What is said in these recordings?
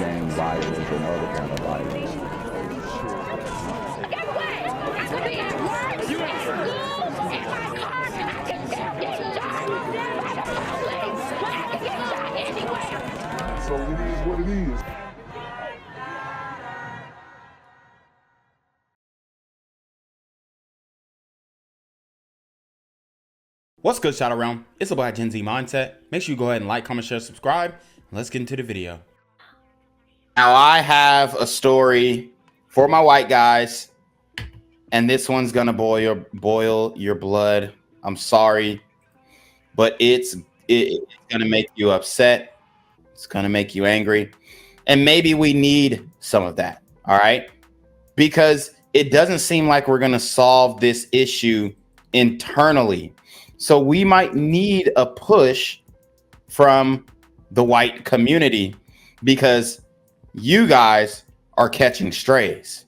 gang violence and other kind of violence. Guess what? I could be at work, at school, in my car, and I can still get shot by the police. But I can get shot anywhere. So it is what it is. What's good, Shadow Realm? It's a Black Gen Z Mindset. Make sure you go ahead and like, comment, share, subscribe. Let's get into the video. Now, I have a story for my white guys, and this one's gonna boil your blood. I'm sorry, but it's gonna make you upset. It's gonna make you angry, and maybe we need some of that. All right, because it doesn't seem like we're gonna solve this issue internally. So we might need a push from the white community because you guys are catching strays.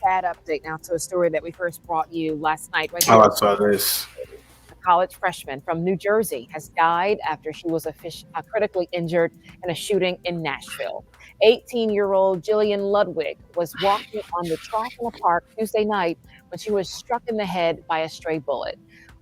Sad update now to a story that we first brought you last night. Right Oh, I saw this. A college freshman from New Jersey has died after she was critically injured in a shooting in Nashville. 18-year-old Jillian Ludwig was walking on the track in a park Tuesday night when she was struck in the head by a stray bullet.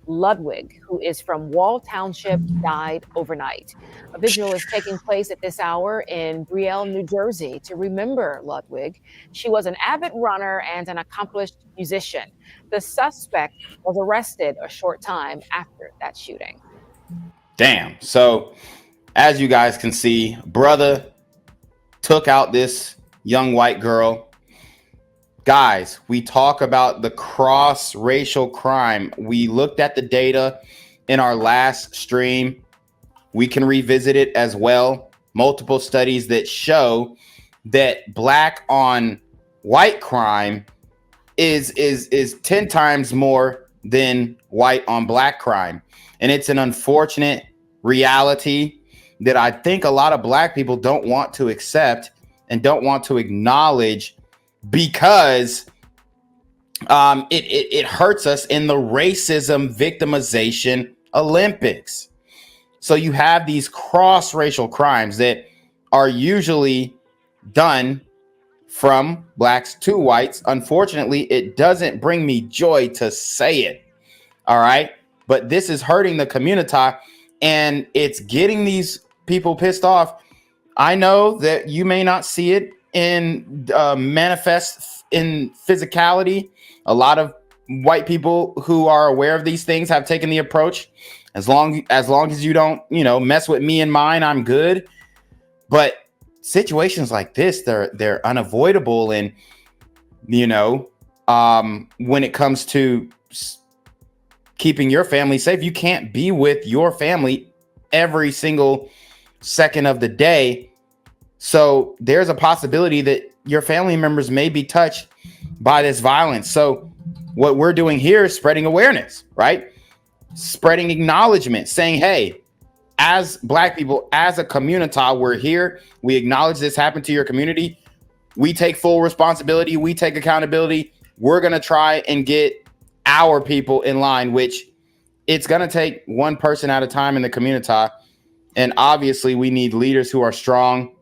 Ludwig, who is from Wall Township, died overnight. A vigil is taking place at this hour in Brielle, New Jersey to remember Ludwig. She was an avid runner and an accomplished musician. The suspect was arrested a short time after that shooting. Damn. So as you guys can see, brother took out this young white girl. Guys, we talk about the cross-racial crime. We looked at the data in our last stream. We can revisit it as well. Multiple studies that show that black on white crime is 10 times more than white on black crime. And it's an unfortunate reality that I think a lot of black people don't want to accept and don't want to acknowledge, because it hurts us in the racism victimization Olympics. So you have these cross-racial crimes that are usually done from blacks to whites. Unfortunately, it doesn't bring me joy to say it. All right. But this is hurting the community, and it's getting these people pissed off. I know that you may not see it in manifest in physicality. A lot of white people who are aware of these things have taken the approach, as long as you don't, mess with me and mine, I'm good. But situations like this, they're unavoidable. And, when it comes to keeping your family safe, you can't be with your family every single second of the day. So there's a possibility that your family members may be touched by this violence. So what we're doing here is spreading awareness, right? Spreading acknowledgement, saying, hey, as black people, as a community, we're here. We acknowledge this happened to your community. We take full responsibility. We take accountability. We're going to try and get our people in line, which it's going to take one person at a time in the community. And obviously we need leaders who are strong,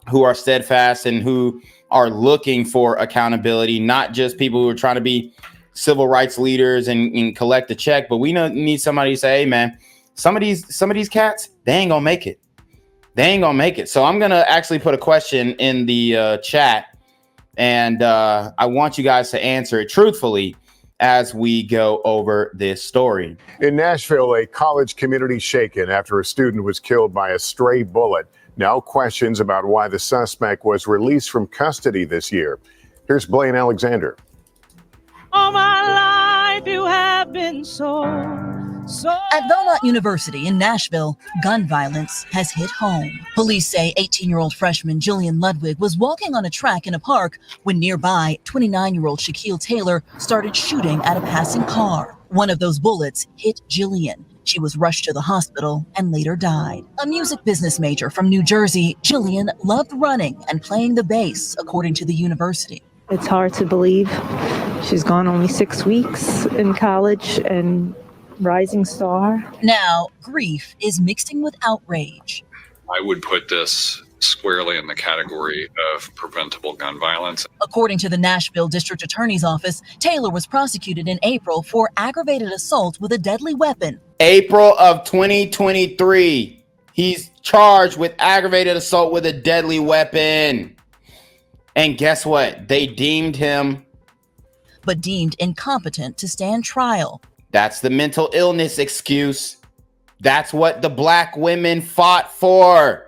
who are steadfast, and who are looking for accountability, not just people who are trying to be civil rights leaders and collect a check. But we need somebody to say, hey, man, some of these cats, they ain't gonna make it. They ain't gonna make it. So I'm gonna actually put a question in the chat, and I want you guys to answer it truthfully as we go over this story. In Nashville, a college community shaken after a student was killed by a stray bullet. Now questions about why the suspect was released from custody this year. Here's Blaine Alexander. All my life you have been so. At Belmont University in Nashville, gun violence has hit home. Police say 18-year-old freshman Jillian Ludwig was walking on a track in a park when nearby 29-year-old Shaquille Taylor started shooting at a passing car. One of those bullets hit Jillian. She was rushed to the hospital and later died. A music business major from New Jersey, Jillian loved running and playing the bass, according to the university. It's hard to believe. She's gone only 6 weeks in college and rising star. Now, grief is mixing with outrage. I would put this squarely in the category of preventable gun violence. According to the Nashville District Attorney's Office, Taylor was prosecuted in April for aggravated assault with a deadly weapon. April of 2023. He's charged with aggravated assault with a deadly weapon. And guess what? They deemed him, but deemed incompetent to stand trial. That's the mental illness excuse. That's what the black women fought for.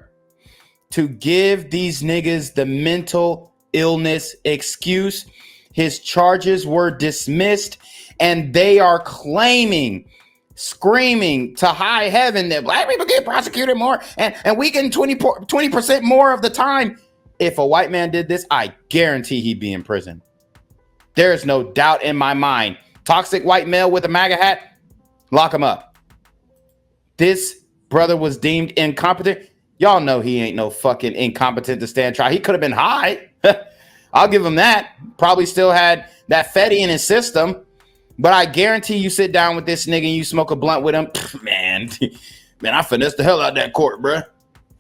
To give these niggas the mental illness excuse. His charges were dismissed, and they are claiming, screaming to high heaven that black people get prosecuted more and we get 20% more of the time. If a white man did this, I guarantee he'd be in prison. There's no doubt in my mind. Toxic white male with a MAGA hat, lock him up. This brother was deemed incompetent. Y'all know he ain't no fucking incompetent to stand trial. He could have been high. I'll give him that. Probably still had that fetty in his system. But I guarantee you sit down with this nigga and you smoke a blunt with him. Man, I finessed the hell out of that court, bro.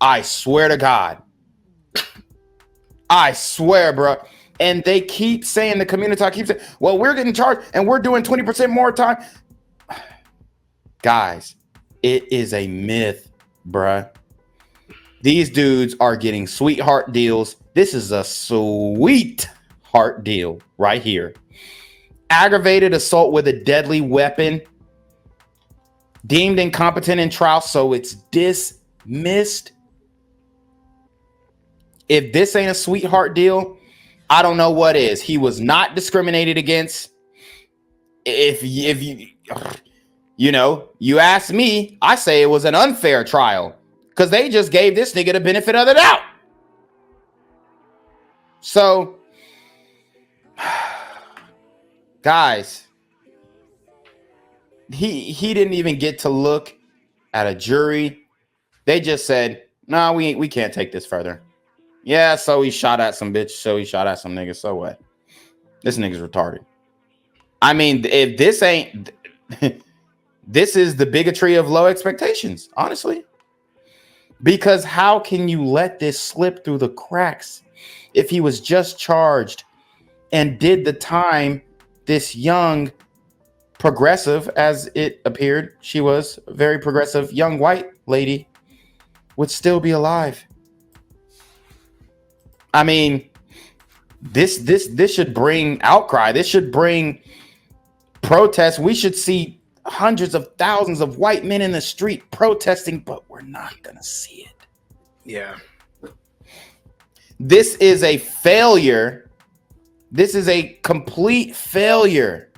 I swear to God. I swear, bro. And they keep saying, the community keeps saying, well, we're getting charged and we're doing 20% more time. Guys, it is a myth, bruh. These dudes are getting sweetheart deals. This is a sweetheart deal right here. Aggravated assault with a deadly weapon. Deemed incompetent in trial, so it's dismissed. If this ain't a sweetheart deal, I don't know what is. He was not discriminated against. If you ask me, I say it was an unfair trial because they just gave this nigga the benefit of the doubt. So, guys, he didn't even get to look at a jury. They just said, "No, we can't take this further." Yeah, so he shot at some bitch. So he shot at some nigga. So what? This nigga's retarded. I mean, if this ain't, this is the bigotry of low expectations, honestly. Because how can you let this slip through the cracks? If he was just charged and did the time, this young progressive, as it appeared, she was a very progressive young white lady, would still be alive. I mean, this should bring outcry. This should bring protests. We should see hundreds of thousands of white men in the street protesting, but we're not gonna see it. Yeah. This is a failure. This is a complete failure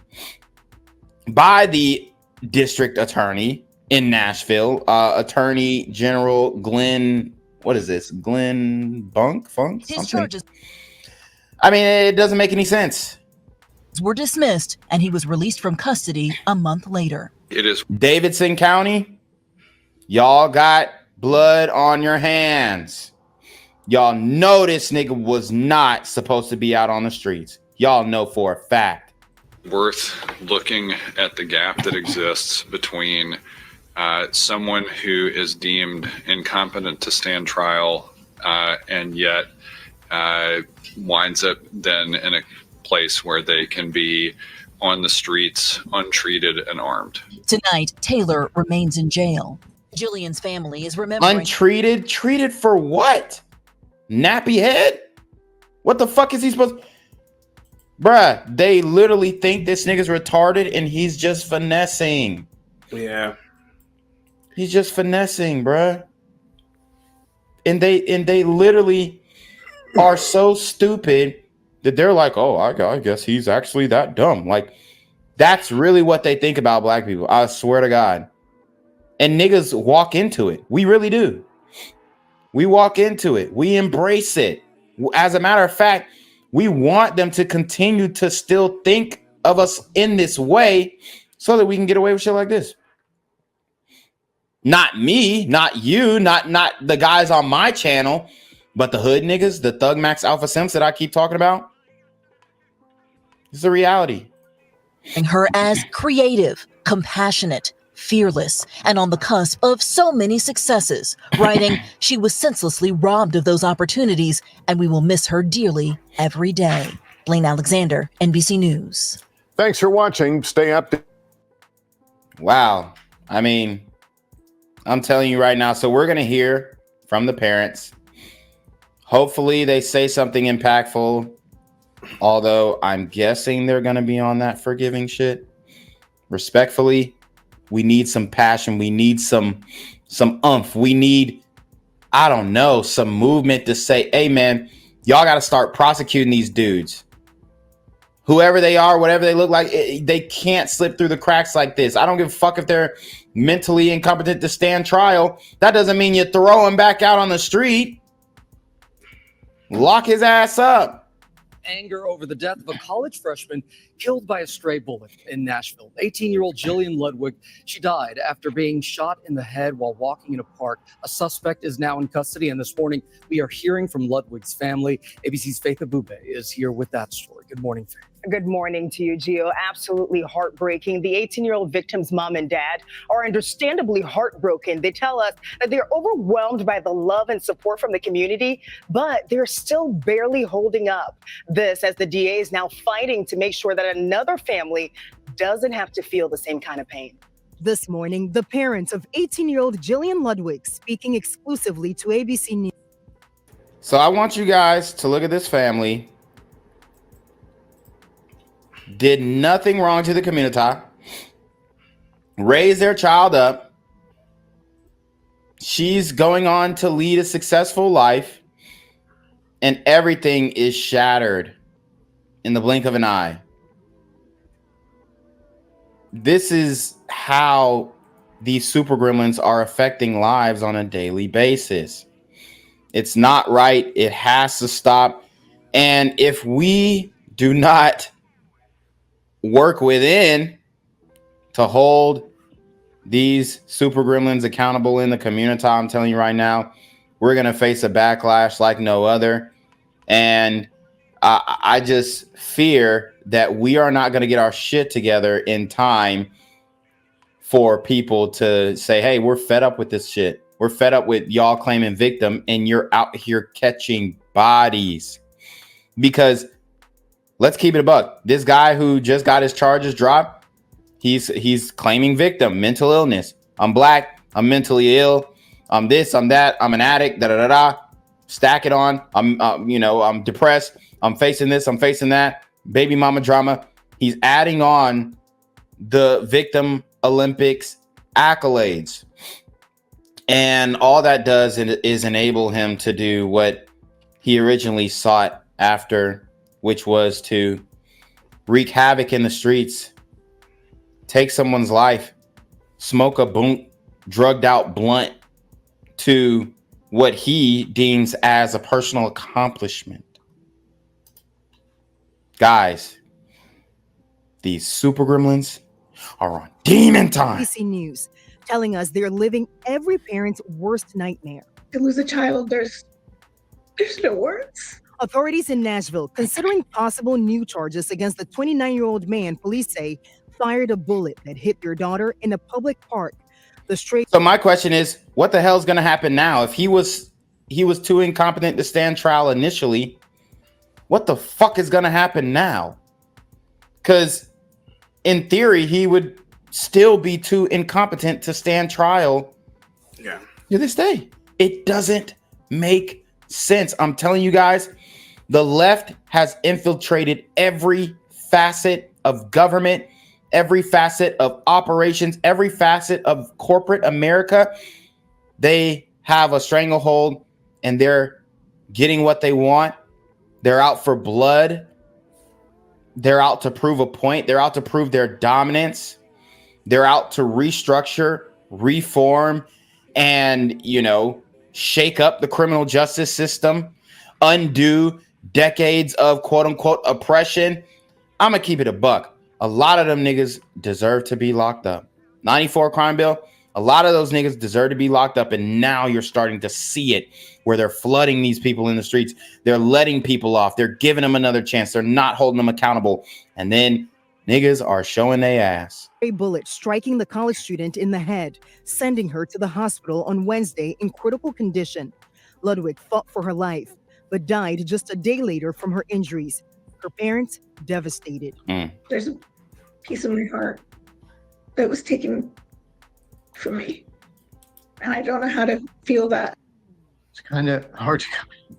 by the district attorney in Nashville, Attorney General Glenn. What is this? Glenn Funk? His charges, I mean, it doesn't make any sense. Were dismissed and he was released from custody a month later. It is Davidson County. Y'all got blood on your hands. Y'all know this nigga was not supposed to be out on the streets. Y'all know for a fact. worth looking at the gap that exists between someone who is deemed incompetent to stand trial and yet winds up then in a place where they can be on the streets, untreated and armed. Tonight, Taylor remains in jail. Jillian's family is remembering. Untreated? Treated for what? Nappy head? What the fuck is he supposed to... Bruh, they literally think this nigga's retarded and he's just finessing. Yeah. He's just finessing, bruh. And they literally are so stupid that they're like, oh, I guess he's actually that dumb. Like, that's really what they think about black people. I swear to God. And niggas walk into it. We really do. We walk into it. We embrace it. As a matter of fact, we want them to continue to still think of us in this way so that we can get away with shit like this. Not me, not you, not the guys on my channel, but the hood niggas, the Thug Max Alpha Simps that I keep talking about. It's a reality. Her as creative, compassionate, fearless and on the cusp of so many successes, writing, "She was senselessly robbed of those opportunities, and we will miss her dearly every day." Blaine Alexander, NBC News. Thanks for watching. Stay updated. Wow. I mean, I'm telling you right now. So we're going to hear from the parents. Hopefully they say something impactful. Although I'm guessing they're going to be on that forgiving shit. Respectfully, we need some passion. We need some oomph. We need, I don't know, some movement to say, hey, man, y'all got to start prosecuting these dudes. Whoever they are, whatever they look like, they can't slip through the cracks like this. I don't give a fuck if they're mentally incompetent to stand trial. That doesn't mean you throw him back out on the street. Lock his ass up. Anger over the death of a college freshman killed by a stray bullet in Nashville. 18-year-old Jillian Ludwig, she died after being shot in the head while walking in a park. A suspect is now in custody, and this morning we are hearing from Ludwig's family. ABC's Faith Abube is here with that story. Good morning, Faith. Good morning to you, Gio. Absolutely heartbreaking. The 18-year-old victim's mom and dad are understandably heartbroken. They tell us that they're overwhelmed by the love and support from the community, but they're still barely holding up. This as the DA is now fighting to make sure that another family doesn't have to feel the same kind of pain. This morning, the parents of 18-year-old Jillian Ludwig speaking exclusively to ABC News. So I want you guys to look at this family. Did nothing wrong to the community, raised their child up. She's going on to lead a successful life, and everything is shattered in the blink of an eye. This is how these super gremlins are affecting lives on a daily basis. It's not right. It has to stop. And if we do not work within to hold these super gremlins accountable in the community, I'm telling you right now, we're going to face a backlash like no other. And I just fear that we are not going to get our shit together in time for people to say, hey, we're fed up with this shit. We're fed up with y'all claiming victim and you're out here catching bodies. Because let's keep it a buck. This guy who just got his charges dropped, he's claiming victim, mental illness. I'm black. I'm mentally ill. I'm this. I'm that. I'm an addict. Da da da da. Stack it on. I'm depressed. I'm facing this. I'm facing that. Baby mama drama. He's adding on the victim Olympics accolades, and all that does is enable him to do what he originally sought after, which was to wreak havoc in the streets, take someone's life, smoke a drugged out blunt to what he deems as a personal accomplishment. Guys, these super gremlins are on demon time. ABC News telling us they're living every parent's worst nightmare. To lose a child, there's no words. Authorities in Nashville considering possible new charges against the 29-year-old man police say fired a bullet that hit their daughter in a public park. So my question is, what the hell is going to happen now? If he was too incompetent to stand trial initially, what the fuck is going to happen now? Because in theory, he would still be too incompetent to stand trial to this day. It doesn't make sense. I'm telling you guys, the left has infiltrated every facet of government, every facet of operations, every facet of corporate America. They have a stranglehold and they're getting what they want. They're out for blood. They're out to prove a point. They're out to prove their dominance. They're out to restructure, reform, and, shake up the criminal justice system, undo decades of quote unquote oppression. I'm going to keep it a buck. A lot of them niggas deserve to be locked up. 94 crime bill. A lot of those niggas deserve to be locked up. And now you're starting to see it where they're flooding these people in the streets. They're letting people off. They're giving them another chance. They're not holding them accountable. And then Niggas are showing their ass. A bullet striking the college student in the head, sending her to the hospital on Wednesday in critical condition. Ludwig fought for her life, but died just a day later from her injuries. Her parents devastated. There's a piece of my heart that was taken from me, and I don't know how to feel that. It's kind of hard to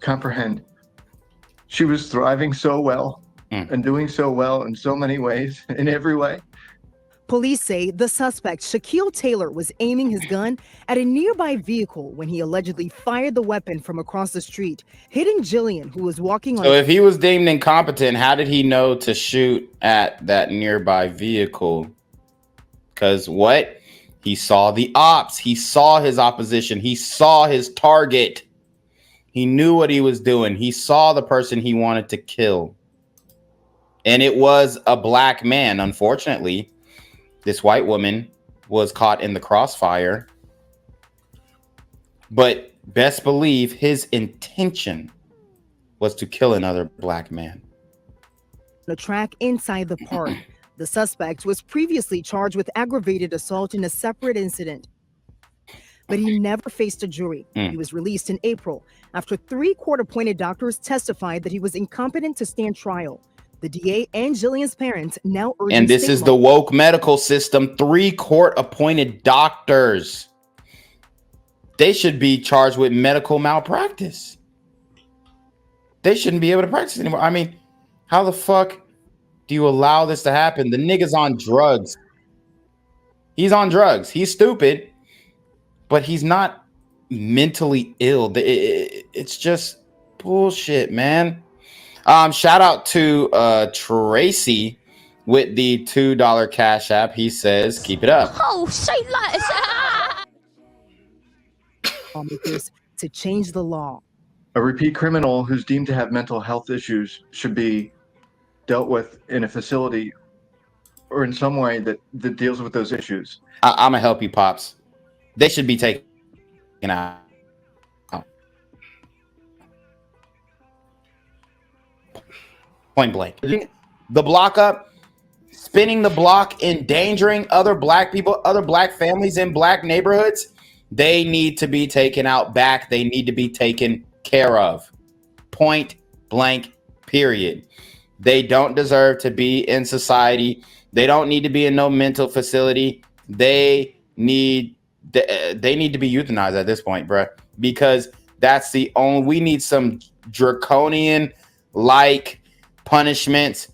comprehend. She was thriving so well and doing so well in so many ways, in every way. Police say the suspect, Shaquille Taylor, was aiming his gun at a nearby vehicle when he allegedly fired the weapon from across the street, hitting Jillian, who was walking on. So if he was deemed incompetent, how did he know to shoot at that nearby vehicle? Because what? He saw the ops. He saw his opposition. He saw his target. He knew what he was doing. He saw the person he wanted to kill. And it was a black man. Unfortunately, this white woman was caught in the crossfire. But best believe his intention was to kill another black man. The track inside the park. The suspect was previously charged with aggravated assault in a separate incident, but he never faced a jury. He was released in April after 3 court-appointed doctors testified that he was incompetent to stand trial. The DA and Jillian's parents now urge. And this is the woke medical system. 3 court-appointed doctors. They should be charged with medical malpractice. They shouldn't be able to practice anymore. I mean, how the fuck do you allow this to happen? The nigga's on drugs. He's on drugs. He's stupid, but he's not mentally ill. It's just bullshit, man. Shout out to Tracy with the $2 Cash App. He says, keep it up. Oh, say less. To change the law. A repeat criminal who's deemed to have mental health issues should be dealt with in a facility or in some way that deals with those issues. I'm gonna help you, Pops. They should be taken out. Point blank. The block up, spinning the block, endangering other black people, other black families in black neighborhoods. They need to be taken out back. They need to be taken care of. Point blank, period. They don't deserve to be in society. They don't need to be in no mental facility. They need to be euthanized at this point, bro, because that's the only, we need some draconian like punishments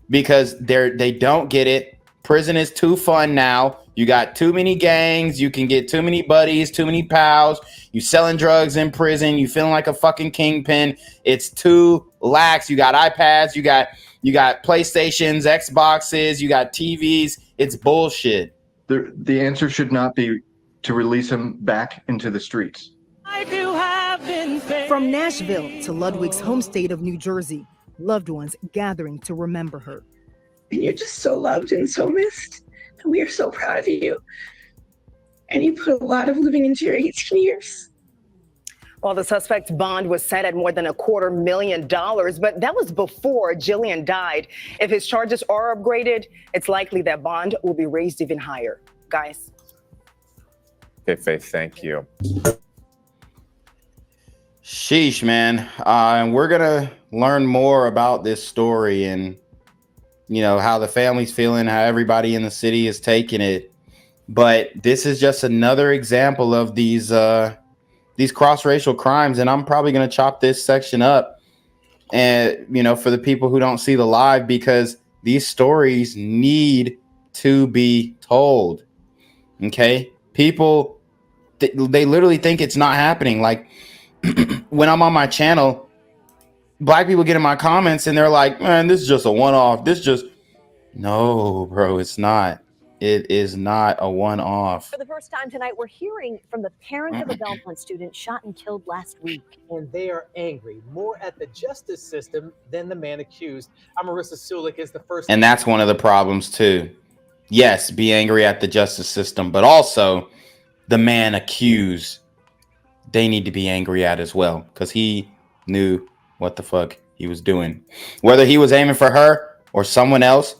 because they don't get it. Prison is too fun now. You got too many gangs. You can get too many buddies, too many pals. You selling drugs in prison. You feeling like a fucking kingpin. It's too lax. You got iPads. You got PlayStations, Xboxes. You got TVs. It's bullshit. The answer should not be to release him back into the streets. From Nashville to Ludwig's home state of New Jersey, loved ones gathering to remember her. And you're just so loved and so missed. And we are so proud of you. And you put a lot of living into your 18 years. Well, the suspect's bond was set at more than $250,000, but that was before Jillian died. If his charges are upgraded, it's likely that bond will be raised even higher. Guys. Okay, Faith, thank you. Sheesh, man. And we're going to learn more about this story and, you know, how the family's feeling, how everybody in the city is taking it. But this is just another example of these cross-racial crimes. And I'm probably going to chop this section up and, you know, for the people who don't see the live, because these stories need to be told. Okay. People, they literally think it's not happening. Like when I'm on my channel, black people get in my comments and they're like, man, this is just a one-off. No, bro, it's not. It is not a one-off. For the first time tonight, we're hearing from the parents of a Belmont student shot and killed last week. And they are angry, more at the justice system than the man accused. Marissa Sulik is the first. And that's one of the problems too. Yes, be angry at the justice system, but also the man accused, they need to be angry at as well, because he knew what the fuck he was doing. Whether he was aiming for her or someone else,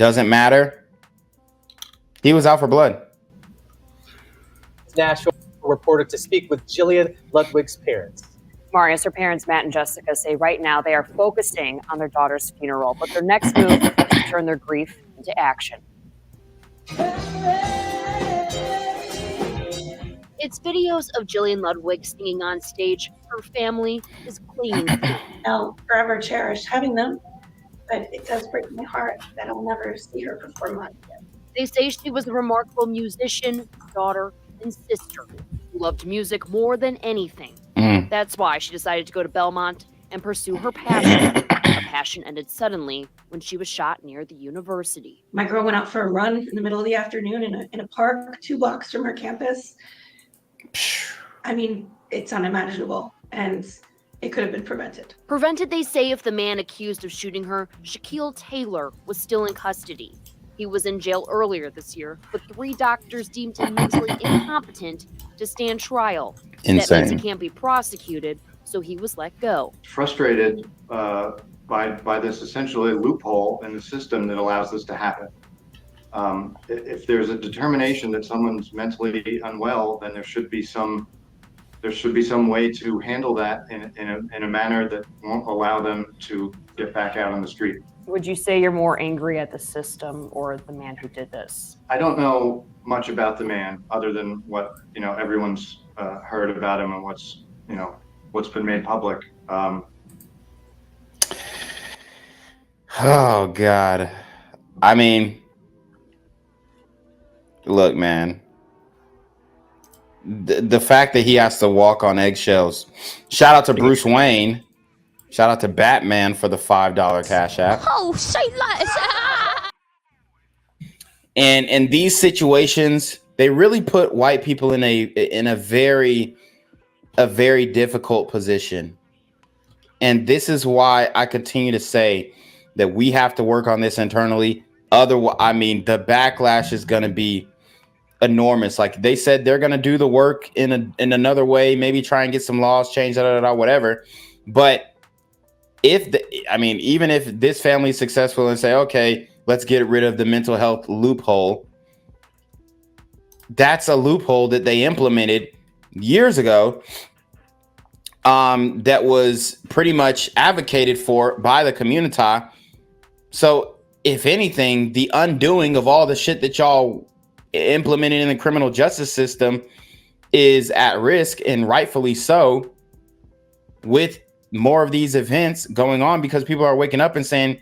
Doesn't matter. He was out for blood. Nashville reported to speak with Jillian Ludwig's parents. Marius, her parents, Matt and Jessica, say right now they are focusing on their daughter's funeral, but their next move is to turn their grief into action. It's videos of Jillian Ludwig singing on stage. Her family is clinging to them. I'll forever cherish having them, but it does break my heart that I'll never see her perform live again. They say she was a remarkable musician, daughter, and sister who loved music more than anything. That's why she decided to go to Belmont and pursue her passion. Her passion ended suddenly when she was shot near the university. My girl went out for a run in the middle of the afternoon in a park 2 blocks from her campus. I mean, it's unimaginable, and it could have been prevented. Prevented, they say, if the man accused of shooting her, Shaquille Taylor, was still in custody. He was in jail earlier this year, but 3 doctors deemed him mentally incompetent to stand trial. Insane. That means he can't be prosecuted, so he was let go. Frustrated by this essentially loophole in the system that allows this to happen. If there's a determination that someone's mentally unwell, then there should be some way to handle that in a manner that won't allow them to get back out on the street. Would you say you're more angry at the system or the man who did this? I don't know much about the man other than what everyone's heard about him and what's been made public. Oh God. I mean, look, man. The fact that he has to walk on eggshells. Shout out to Bruce Wayne. Shout out to Batman for the $5 Cash App. Oh, say that. And in these situations, they really put white people in a very difficult position. And this is why I continue to say that we have to work on this internally. Otherwise, I mean, the backlash is going to be enormous. Like they said, they're going to do the work in another way, maybe try and get some laws changed, whatever. But even if this family is successful and say, okay, let's get rid of the mental health loophole, that's a loophole that they implemented years ago, that was pretty much advocated for by the community. So if anything, the undoing of all the shit that y'all implemented in the criminal justice system is at risk, and rightfully so, with more of these events going on, because people are waking up and saying,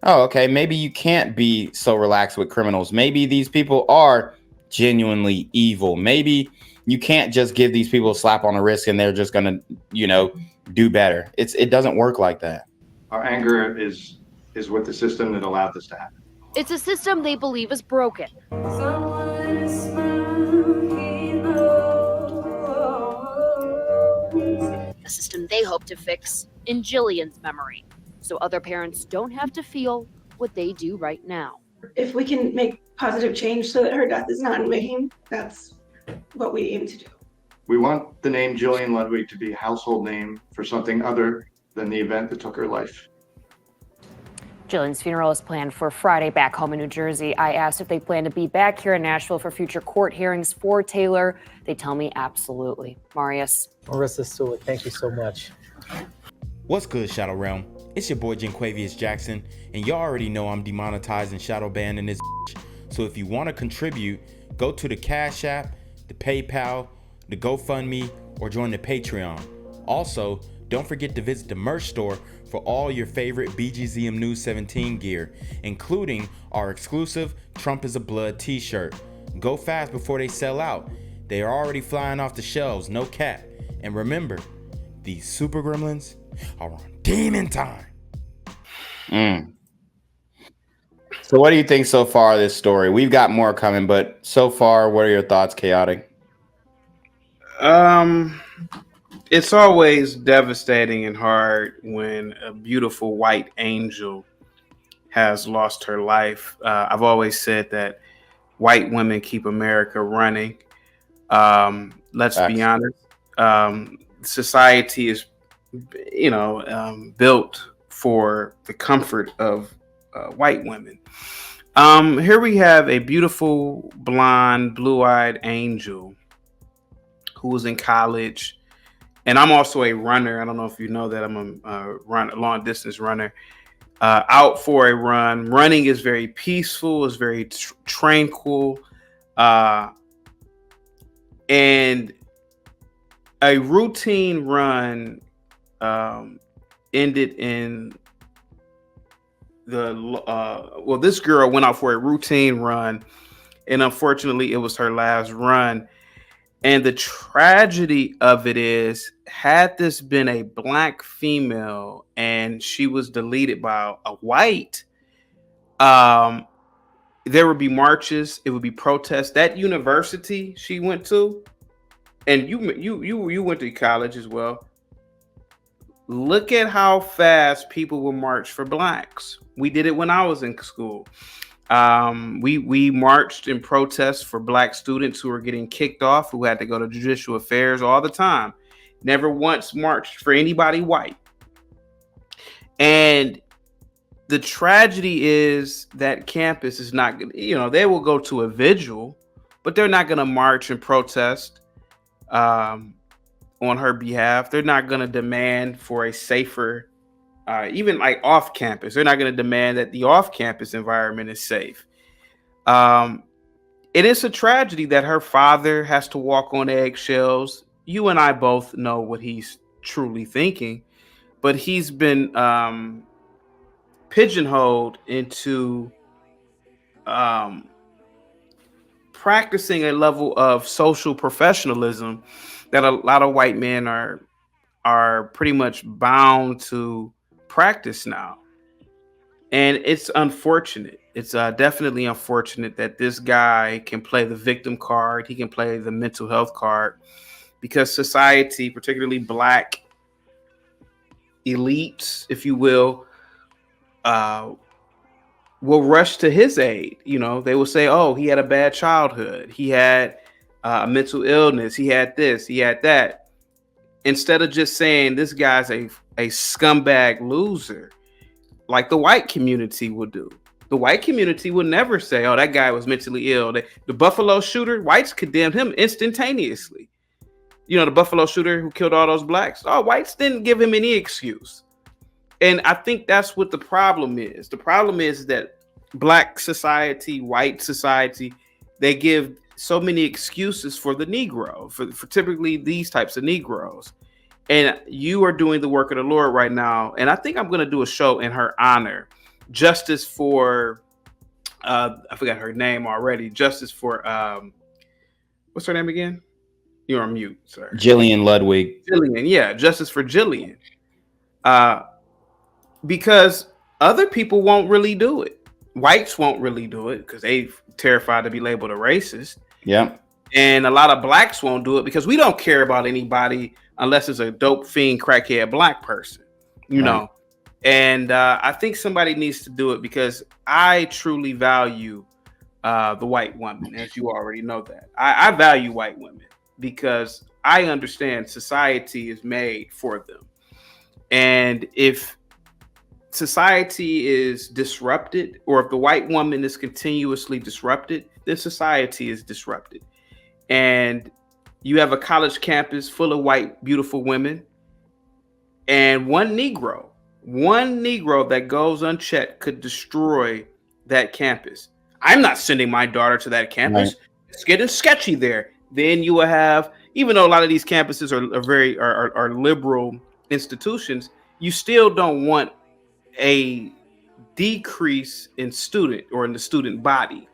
oh, okay, maybe you can't be so relaxed with criminals. Maybe these people are genuinely evil. Maybe you can't just give these people a slap on the wrist and they're just going to, do better. It doesn't work like that. Our anger is with the system that allowed this to happen. It's a system they believe is broken. A system they hope to fix in Jillian's memory, so other parents don't have to feel what they do right now. If we can make positive change so that her death is not in vain, that's what we aim to do. We want the name Jillian Ludwig to be a household name for something other than the event that took her life. Jillian's funeral is planned for Friday back home in New Jersey. I asked if they plan to be back here in Nashville for future court hearings for Taylor. They tell me absolutely. Marius. Marissa Sulik, thank you so much. What's good, Shadow Realm? It's your boy Jenquavius Jackson, and y'all already know I'm demonetized and shadow banned in this bitch. So if you want to contribute, go to the Cash App, the PayPal, the GoFundMe, or join the Patreon. Also, don't forget to visit the merch store for all your favorite BGZM News 17 gear, including our exclusive Trump is a Blood t-shirt. Go fast before they sell out. They are already flying off the shelves, no cap. And remember, these super gremlins are on demon time. So what do you think so far of this story? We've got more coming, but so far, what are your thoughts, Chaotic? It's always devastating and hard when a beautiful white angel has lost her life. I've always said that white women keep America running. Let's be honest. Society is, built for the comfort of white women. Here we have a beautiful blonde, blue-eyed angel who was in college, and I'm also a runner. I don't know if you know that I'm a long distance runner. Out for a run. Running is very peaceful. It's very tranquil, and a routine run ended in this girl went out for a routine run, and unfortunately it was her last run. And the tragedy of it is, had this been a black female and she was deleted by a white, there would be marches, it would be protests. That university she went to, and you went to college as well. Look at how fast people will march for blacks. We did it when I was in school. We marched in protest for black students who were getting kicked off, who had to go to judicial affairs all the time. Never once marched for anybody white. And the tragedy is that campus is not going to, they will go to a vigil, but they're not going to march and protest on her behalf. They're not going to demand for a safer, even like off campus. They're not going to demand that the off campus environment is safe. It is a tragedy that her father has to walk on eggshells. You and I both know what he's truly thinking, but he's been pigeonholed into practicing a level of social professionalism that a lot of white men are pretty much bound to practice now. And it's unfortunate. It's definitely unfortunate that this guy can play the victim card. He can play the mental health card, because society, particularly black elites, if you will rush to his aid. They will say, oh, he had a bad childhood. He had a mental illness. He had this, he had that. Instead of just saying this guy's a scumbag loser, like the white community would do. The white community would never say, oh, that guy was mentally ill. The Buffalo shooter, whites condemned him instantaneously. The Buffalo shooter who killed all those blacks. Oh, whites didn't give him any excuse. And I think that's what the problem is. The problem is that black society, white society, they give so many excuses for the Negro, for typically these types of Negroes. And you are doing the work of the Lord right now. And I think I'm going to do a show in her honor. Justice for, I forgot her name already. Justice for, what's her name again? You're on mute, sir. Jillian Ludwig. Jillian, yeah. Justice for Jillian. Because other people won't really do it. Whites won't really do it because they're terrified to be labeled a racist. Yeah. And a lot of blacks won't do it because we don't care about anybody unless it's a dope fiend crackhead black person, you know. And I think somebody needs to do it because I truly value the white woman, as you already know that. I value white women because I understand society is made for them. And if society is disrupted, or if the white woman is continuously disrupted, then society is disrupted. And you have a college campus full of white, beautiful women, and one Negro that goes unchecked could destroy that campus. I'm not sending my daughter to that campus. Right. It's getting sketchy there. Then you will have, even though a lot of these campuses are liberal institutions, you still don't want a decrease in student or in the student body,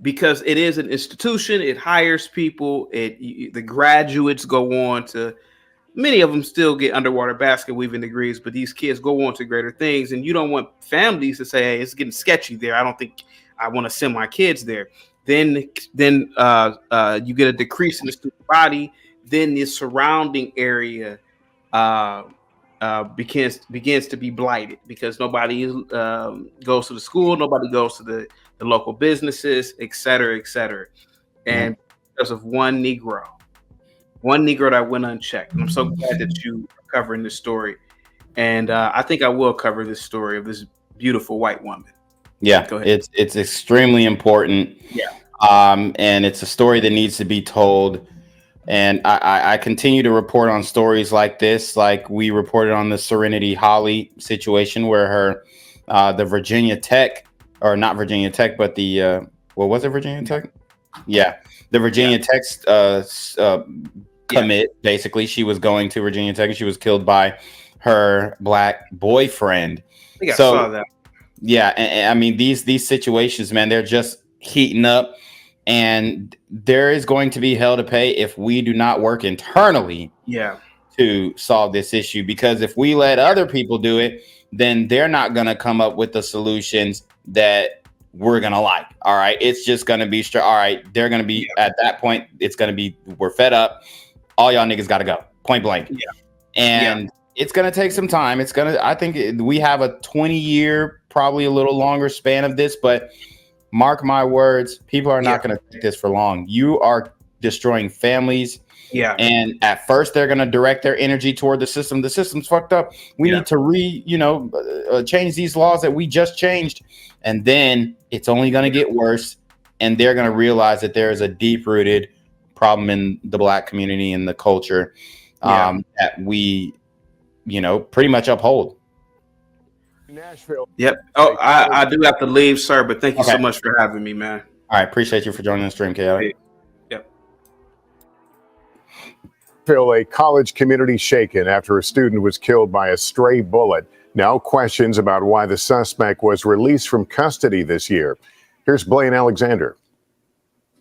because it is an institution. It hires people. The graduates go on to, many of them still get underwater basket weaving degrees, but these kids go on to greater things. And you don't want families to say, hey, it's getting sketchy there. I don't think I want to send my kids there. Then you get a decrease in the student body. Then the surrounding area begins to be blighted because nobody goes to the school, nobody goes to the local businesses, et cetera, and because of one Negro that went unchecked. And I'm so glad that you are covering this story, and I think I will cover this story of this beautiful white woman. Yeah, Go ahead. it's extremely important. Yeah. And it's a story that needs to be told. And I continue to report on stories like this, like we reported on the Serenity Holly situation where her, the Virginia Tech, or not Virginia Tech, but the, what was it, Virginia Tech? Yeah, the Virginia Tech commit, basically. She was going to Virginia Tech and she was killed by her black boyfriend. I think I saw that. Yeah, and I mean, these situations, man, they're just heating up. And there is going to be hell to pay if we do not work internally to solve this issue. Because if we let other people do it, then they're not going to come up with the solutions that we're going to like. All right. It's just going to be all right. They're going to be at that point. It's going to be, we're fed up. All y'all niggas got to go, point blank. And it's going to take some time. It's going to, I think we have a 20-year, probably a little longer span of this, but mark my words, people are not going to take this for long. You are destroying families. Yeah. And at first they're going to direct their energy toward the system. The system's fucked up. We need to change these laws that we just changed. And then it's only going to get worse. And they're going to realize that there is a deep rooted problem in the black community and the culture that we, pretty much uphold. Nashville. Yep. Oh, I do have to leave, sir, but thank you so much for having me, man. All right. Appreciate you for joining the stream, Chaotic. Yep. A college community shaken after a student was killed by a stray bullet. Now questions about why the suspect was released from custody this year. Here's Blaine Alexander.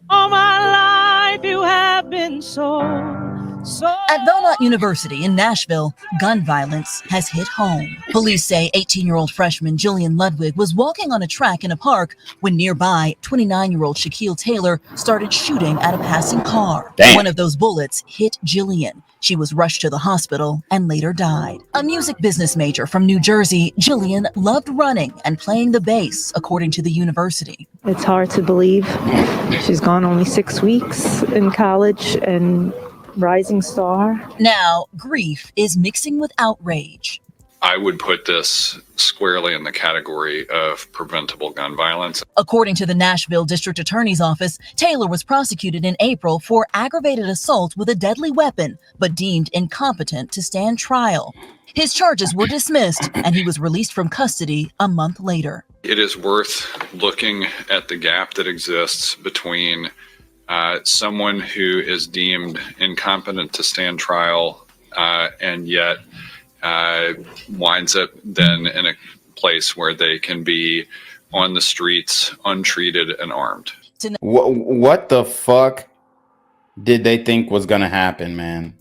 All my life you have been so. At Belmont University in Nashville, gun violence has hit home. Police say 18-year-old freshman Jillian Ludwig was walking on a track in a park when nearby 29-year-old Shaquille Taylor started shooting at a passing car. Damn. One of those bullets hit Jillian. She was rushed to the hospital and later died. A music business major from New Jersey, Jillian loved running and playing the bass, according to the university. It's hard to believe. She's gone only 6 weeks in college and rising star. Now, grief is mixing with outrage. I would put this squarely in the category of preventable gun violence. According to the Nashville District Attorney's Office, Taylor was prosecuted in April for aggravated assault with a deadly weapon, but deemed incompetent to stand trial. His charges were dismissed, and he was released from custody a month later. It is worth looking at the gap that exists between someone who is deemed incompetent to stand trial and yet winds up then in a place where they can be on the streets untreated and armed. What the fuck did they think was going to happen, man?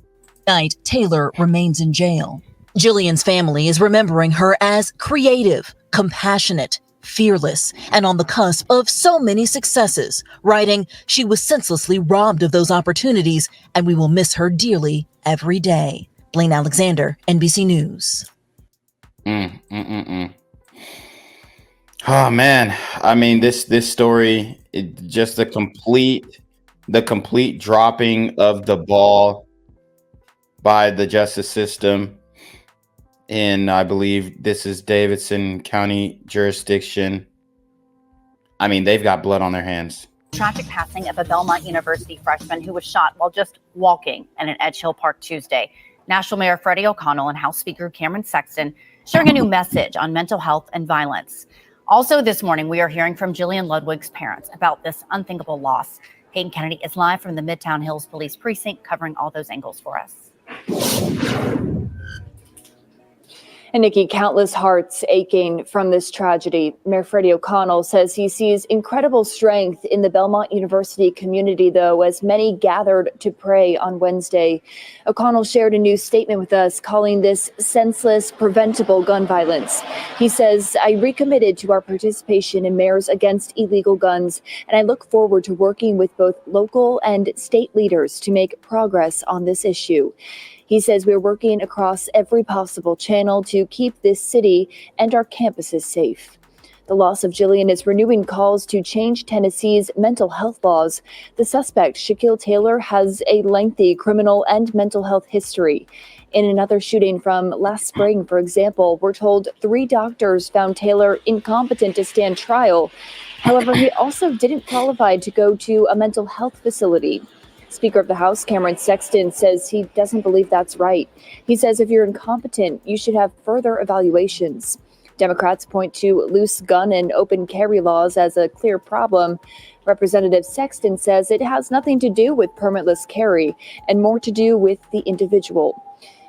Tonight, Taylor remains in jail. Jillian's family is remembering her as creative, compassionate, fearless, and on the cusp of so many successes, writing, "She was senselessly robbed of those opportunities, and we will miss her dearly every day." Blaine Alexander, NBC News. Oh man, I mean this story, just the complete dropping of the ball by the justice system in, I believe this is Davidson County jurisdiction. I mean, they've got blood on their hands. Tragic passing of a Belmont University freshman who was shot while just walking in an Edge Hill Park Tuesday. National Mayor Freddie O'Connell and House Speaker Cameron Sexton sharing a new message on mental health and violence. Also this morning, we are hearing from Jillian Ludwig's parents about this unthinkable loss. Peyton Kennedy is live from the Midtown Hills Police Precinct, covering all those angles for us. And Nikki, countless hearts aching from this tragedy. Mayor Freddie O'Connell says he sees incredible strength in the Belmont University community, though, as many gathered to pray on Wednesday. O'Connell shared a new statement with us calling this senseless, preventable gun violence. He says, "I recommitted to our participation in Mayors Against Illegal Guns, and I look forward to working with both local and state leaders to make progress on this issue." He says we're working across every possible channel to keep this city and our campuses safe. The loss of Jillian is renewing calls to change Tennessee's mental health laws. The suspect, Shaquille Taylor, has a lengthy criminal and mental health history. In another shooting from last spring, for example, we're told 3 doctors found Taylor incompetent to stand trial. However, he also didn't qualify to go to a mental health facility. Speaker of the House, Cameron Sexton, says he doesn't believe that's right. He says if you're incompetent, you should have further evaluations. Democrats point to loose gun and open carry laws as a clear problem. Representative Sexton says it has nothing to do with permitless carry and more to do with the individual.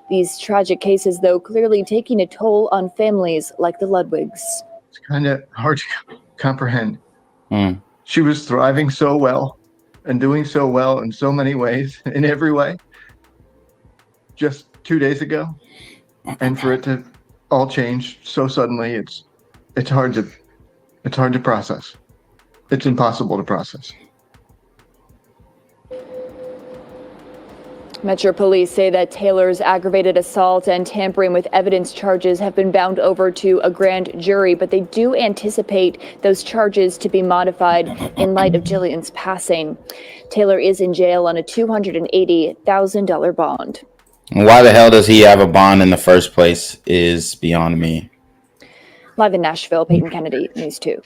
These tragic cases, though, clearly taking a toll on families like the Ludwigs. It's kind of hard to comprehend. She was thriving so well and doing so well in so many ways, in every way, just 2 days ago. And for it to all change so suddenly, it's hard to process. It's impossible to process. Metro Police say that Taylor's aggravated assault and tampering with evidence charges have been bound over to a grand jury, but they do anticipate those charges to be modified in light of Jillian's passing. Taylor is in jail on a $280,000 bond. Why the hell does he have a bond in the first place is beyond me. Live in Nashville, Peyton Kennedy, News 2.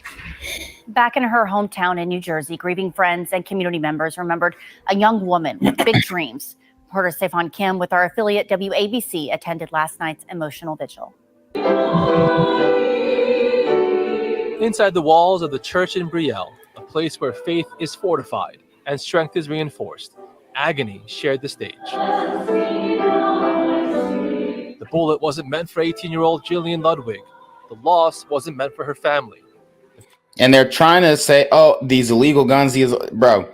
Back in her hometown in New Jersey, grieving friends and community members remembered a young woman with big dreams. Reporter Stefan Kim with our affiliate WABC attended last night's emotional vigil. Inside the walls of the church in Brielle, a place where faith is fortified and strength is reinforced, agony shared the stage. The bullet wasn't meant for 18-year-old Jillian Ludwig. The loss wasn't meant for her family. And they're trying to say, oh, these illegal guns, bro.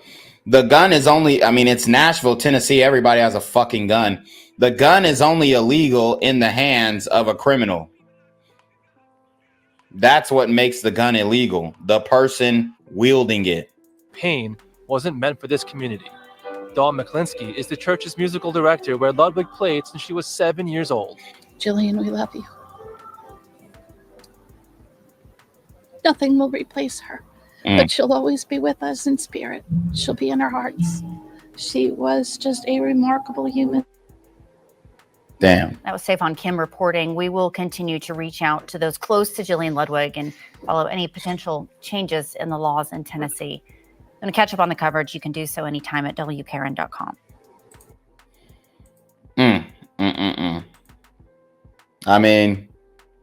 The gun is only, it's Nashville, Tennessee. Everybody has a fucking gun. The gun is only illegal in the hands of a criminal. That's what makes the gun illegal. The person wielding it. Pain wasn't meant for this community. Dawn McClinsky is the church's musical director where Ludwig played since she was 7 years old. Jillian, we love you. Nothing will replace her, but she'll always be with us in spirit. She'll be in our hearts. She was just a remarkable human. Damn. That was Stefan Kim reporting. We will continue to reach out to those close to Jillian Ludwig and follow any potential changes in the laws in Tennessee. And to catch up on the coverage, you can do so anytime at WKRN.com.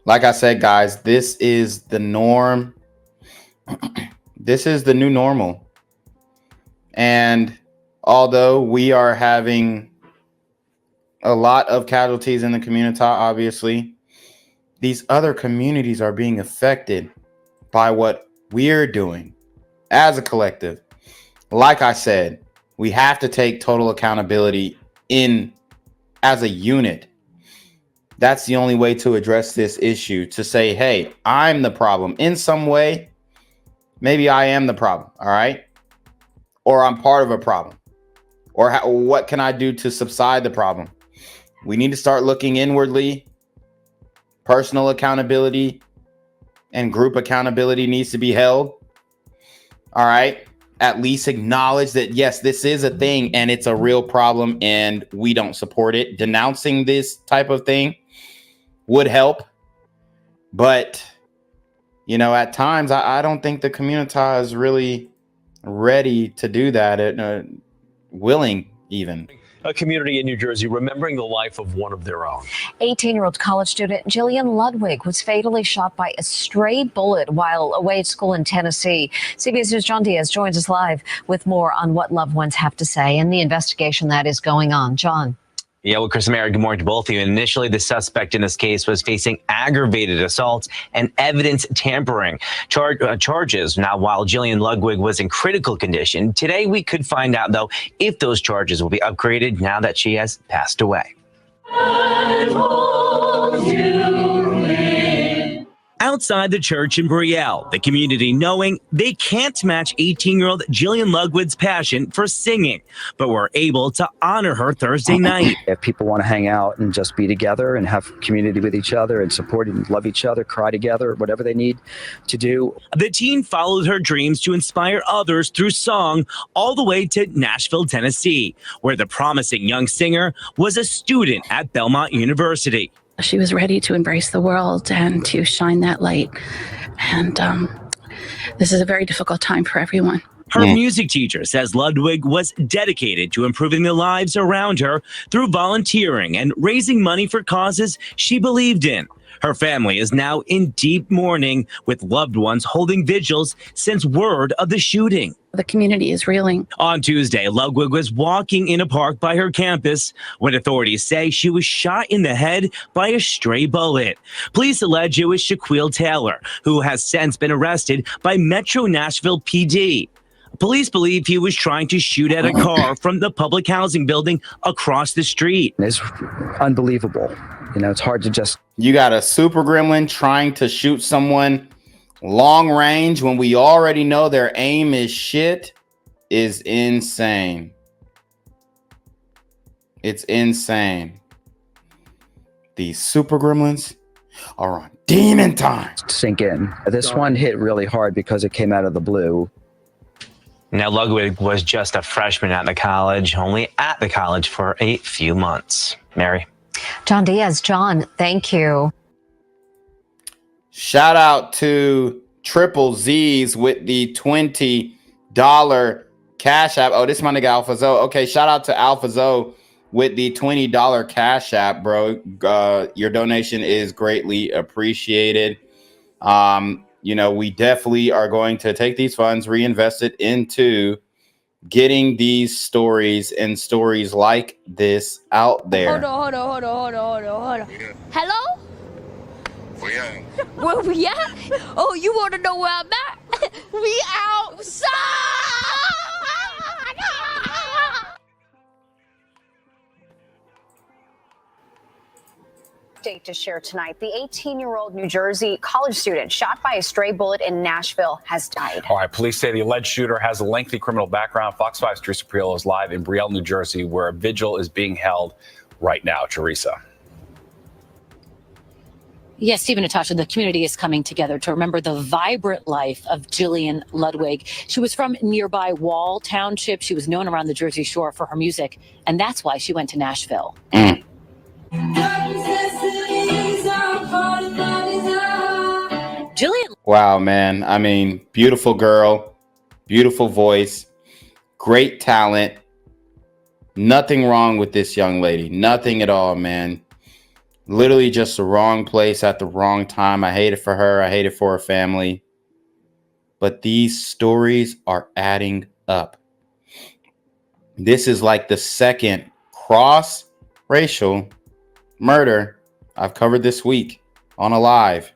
Like I said, guys, this is the norm. This is the new normal. And although we are having a lot of casualties in the community, obviously, these other communities are being affected by what we're doing as a collective. Like I said, we have to take total accountability as a unit. That's the only way to address this issue, to say, hey, I'm the problem in some way. Maybe I am the problem. All right. Or I'm part of a problem. Or what can I do to subside the problem? We need to start looking inwardly. Personal accountability and group accountability needs to be held. All right. At least acknowledge that, yes, this is a thing and it's a real problem and we don't support it. Denouncing this type of thing would help. But, at times, I don't think the community is really ready to do that, willing even. A community in New Jersey remembering the life of one of their own. 18-year-old college student Jillian Ludwig was fatally shot by a stray bullet while away at school in Tennessee. CBS News' John Diaz joins us live with more on what loved ones have to say and the investigation that is going on. John. Yeah, well, Chris and Mary, good morning to both of you. Initially, the suspect in this case was facing aggravated assault and evidence tampering charges. Now, while Jillian Ludwig was in critical condition, today we could find out, though, if those charges will be upgraded now that she has passed away. Out outside the church in Brielle, the community knowing they can't match 18-year-old Jillian Ludwig's passion for singing, but were able to honor her Thursday night. If people want to hang out and just be together and have community with each other and support and love each other, cry together, whatever they need to do. The teen followed her dreams to inspire others through song all the way to Nashville, Tennessee, where the promising young singer was a student at Belmont University. She was ready to embrace the world and to shine that light. And this is a very difficult time for everyone. Her music teacher says Ludwig was dedicated to improving the lives around her through volunteering and raising money for causes she believed in. Her family is now in deep mourning, with loved ones holding vigils since word of the shooting. The community is reeling. On Tuesday, Ludwig was walking in a park by her campus when authorities say she was shot in the head by a stray bullet. Police allege it was Shaquille Taylor, who has since been arrested by Metro Nashville PD. Police believe he was trying to shoot at a car from the public housing building across the street. It's unbelievable. You know, it's hard to just... You got a super gremlin trying to shoot someone long range when we already know their aim is shit is insane. It's insane. These super gremlins are on demon time. Sink in. This one hit really hard because it came out of the blue. Now, Ludwig was just a freshman at the college, only at the college for a few months. Mary. John Diaz. John, thank you. Shout out to Triple Z's with the $20 Cash App. Oh, this is my nigga Alpha Zoe. Okay, shout out to Alpha Zoe with the $20 Cash App, bro. Your donation is greatly appreciated. You know, we definitely are going to take these funds, reinvest it into getting these stories and stories like this out there. Hold on. Hello? Where we at? Oh, you want to know where I'm at? We outside! To share tonight, the 18-year-old New Jersey college student shot by a stray bullet in Nashville has died. All right, police say the alleged shooter has a lengthy criminal background. Fox 5's Teresa Priolo is live in Brielle, New Jersey, where a vigil is being held right now. Teresa. Yes, Stephen, Natasha, the community is coming together to remember the vibrant life of Jillian Ludwig. She was from nearby Wall Township. She was known around the Jersey Shore for her music, and that's why she went to Nashville. Jillian. Wow, man. I mean, beautiful girl, beautiful voice, great talent. Nothing wrong with this young lady. Nothing at all, man. Literally just the wrong place at the wrong time. I hate it for her. I hate it for her family. But these stories are adding up. This is like the second cross-racial murder I've covered this week on a live.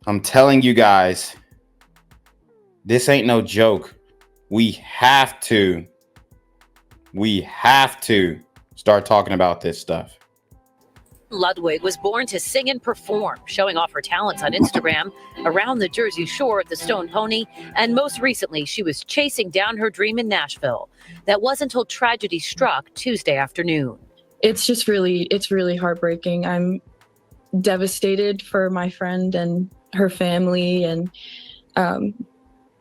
I'm telling you guys, this ain't no joke. We have to start talking about this stuff. Ludwig was born to sing and perform, showing off her talents on Instagram, around the Jersey Shore at the Stone Pony, and most recently, she was chasing down her dream in Nashville. That was until tragedy struck Tuesday afternoon. It's really heartbreaking. I'm devastated for my friend and her family, and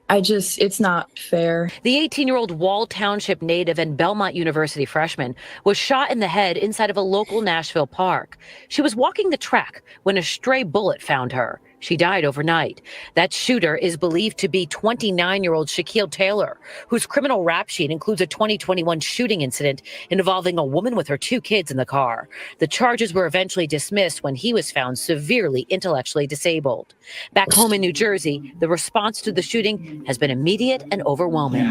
it's not fair. The 18-year-old Wall Township native and Belmont University freshman was shot in the head inside of a local Nashville park. She was walking the track when a stray bullet found her. She died overnight. That shooter is believed to be 29-year-old Shaquille Taylor, whose criminal rap sheet includes a 2021 shooting incident involving a woman with her 2 kids in the car. The charges were eventually dismissed when he was found severely intellectually disabled. Back home in New Jersey, the response to the shooting has been immediate and overwhelming.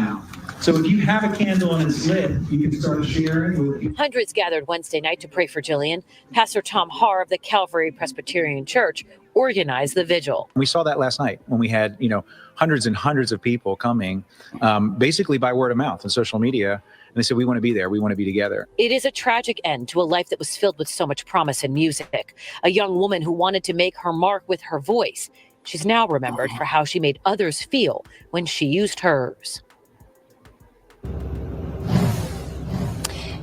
So if you have a candle and it's lit, you can start sharing with Hundreds gathered Wednesday night to pray for Jillian. Pastor Tom Harr of the Calvary Presbyterian Church organized the vigil. We saw that last night when we had, hundreds and hundreds of people coming, basically by word of mouth and social media, And they said, we want to be there. We want to be together. It is a tragic end to a life that was filled with so much promise and music. A young woman who wanted to make her mark with her voice. She's now remembered for how she made others feel when she used hers.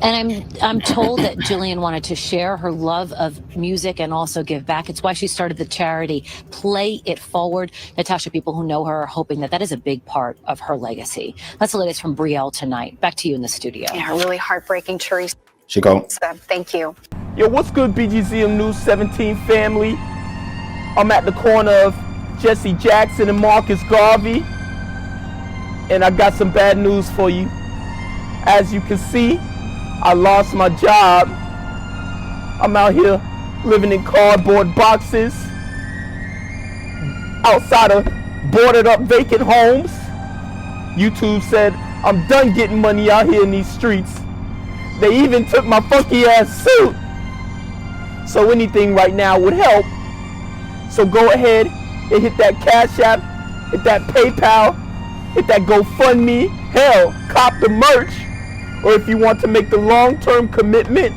And I'm told that Jillian wanted to share her love of music and also give back. It's why she started the charity Play It Forward. Natasha, people who know her are hoping that that is a big part of her legacy. That's the latest from Brielle tonight. Back to you in the studio. Yeah, really heartbreaking, Teresa. Chico. Thank you. Yo, what's good, BGZM News 17 family? I'm at the corner of Jesse Jackson and Marcus Garvey, and I got some bad news for you. As you can see, I lost my job. I'm out here living in cardboard boxes outside of boarded up vacant homes. YouTube said I'm done getting money out here in these streets. They even took my funky ass suit. So anything right now would help. So go ahead and hit that Cash App, hit that PayPal, hit that GoFundMe. Hell, cop the merch. Or if you want to make the long-term commitment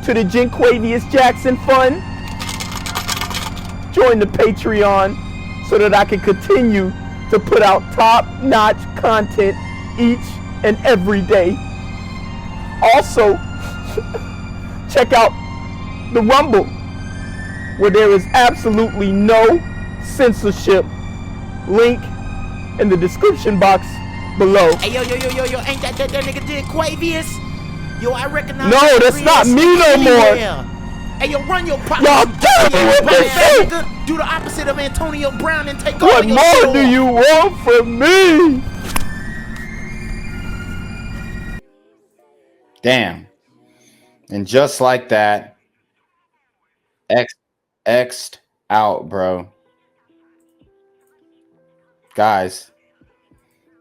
to the Jinquavius Jackson Fund, join the Patreon so that I can continue to put out top-notch content each and every day. Also, check out the Rumble, where there is absolutely no censorship. Link in the description box below. Hey, yo, ain't that nigga Jinquavius? Yo, I recognize. No, that's not me no more. Hey, yo, run your pocket. Y'all killing me with this shit. Do the opposite of Antonio Brown and take What all your more store. do you want from me? Damn. And just like that, X'd out, bro. Guys,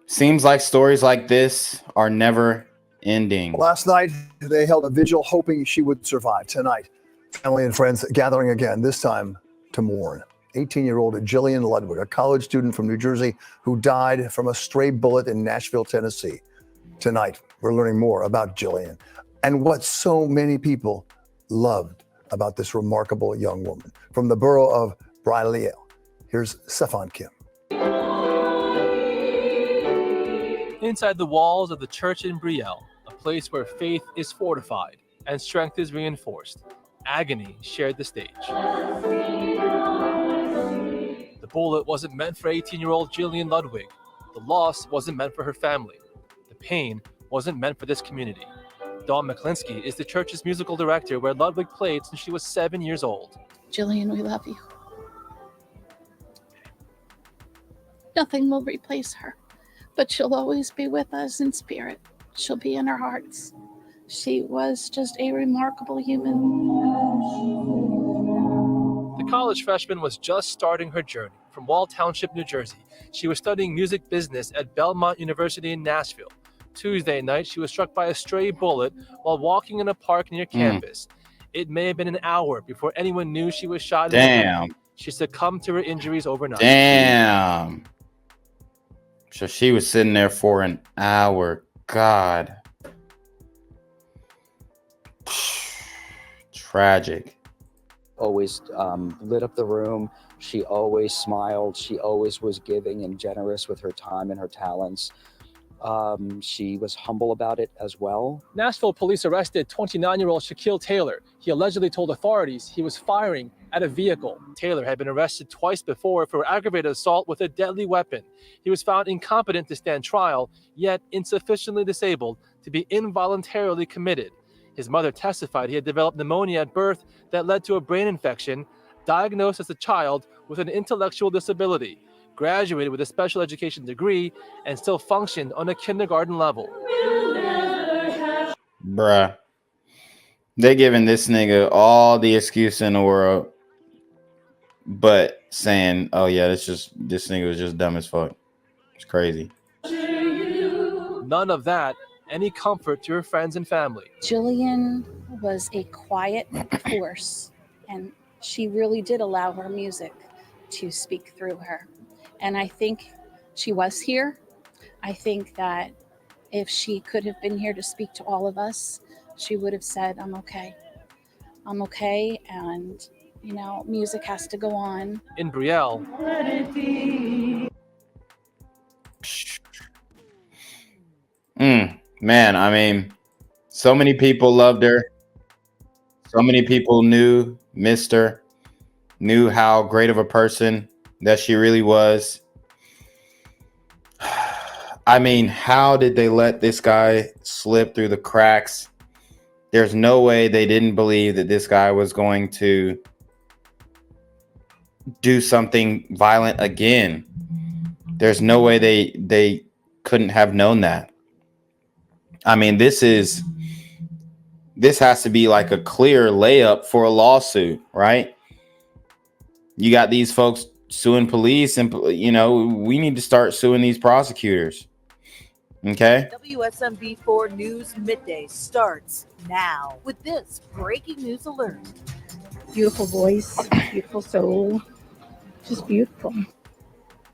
seems like stories like this are never ending. Last night, they held a vigil hoping she would survive. Tonight, family and friends gathering again, this time to mourn. 18-year-old Jillian Ludwig, a college student from New Jersey who died from a stray bullet in Nashville, Tennessee. Tonight, we're learning more about Jillian and what so many people loved about this remarkable young woman. From the borough of Brielle, here's Stefan Kim. Inside the walls of the church in Brielle, a place where faith is fortified and strength is reinforced, agony shared the stage. The bullet wasn't meant for 18-year-old Jillian Ludwig. The loss wasn't meant for her family. The pain wasn't meant for this community. Dawn McClinsky is the church's musical director, where Ludwig played since she was 7 years old. Jillian, we love you. Nothing will replace her, but she'll always be with us in spirit. She'll be in our hearts. She was just a remarkable human. The college freshman was just starting her journey from Wall Township, New Jersey. She was studying music business at Belmont University in Nashville. Tuesday night, she was struck by a stray bullet while walking in a park near campus. It may have been an hour before anyone knew she was shot. Damn. She succumbed to her injuries overnight. Damn. So she was sitting there for an hour. God. Tragic. Always lit up the room. She always smiled. She always was giving and generous with her time and her talents. She was humble about it as well. Nashville police arrested 29-year-old Shaquille Taylor. He allegedly told authorities he was firing at a vehicle. Taylor had been arrested twice before for aggravated assault with a deadly weapon. He was found incompetent to stand trial, yet insufficiently disabled to be involuntarily committed. His mother testified he had developed pneumonia at birth that led to a brain infection, diagnosed as a child with an intellectual disability, graduated with a special education degree, and still functioned on a kindergarten level. Bruh. They giving this nigga all the excuse in the world, but saying, oh yeah, this nigga was just dumb as fuck. It's crazy. None of that. Any comfort to her friends and family. Jillian was a quiet force, and she really did allow her music to speak through her. And I think she was here. I think that If she could have been here to speak to all of us, she would have said, I'm okay. I'm okay. And, you know, music has to go on. In Brielle, Man, I mean, so many people loved her. So many people missed her, knew how great of a person that she really was. I mean, how did they let this guy slip through the cracks? There's no way they didn't believe that this guy was going to do something violent again. There's no way they couldn't have known that. I mean, this has to be like a clear layup for a lawsuit, right? You got these folks suing police, and you know, we need to start suing these prosecutors. Okay. WSMB4 News Midday starts now with this breaking news alert. Beautiful voice, beautiful soul, just beautiful.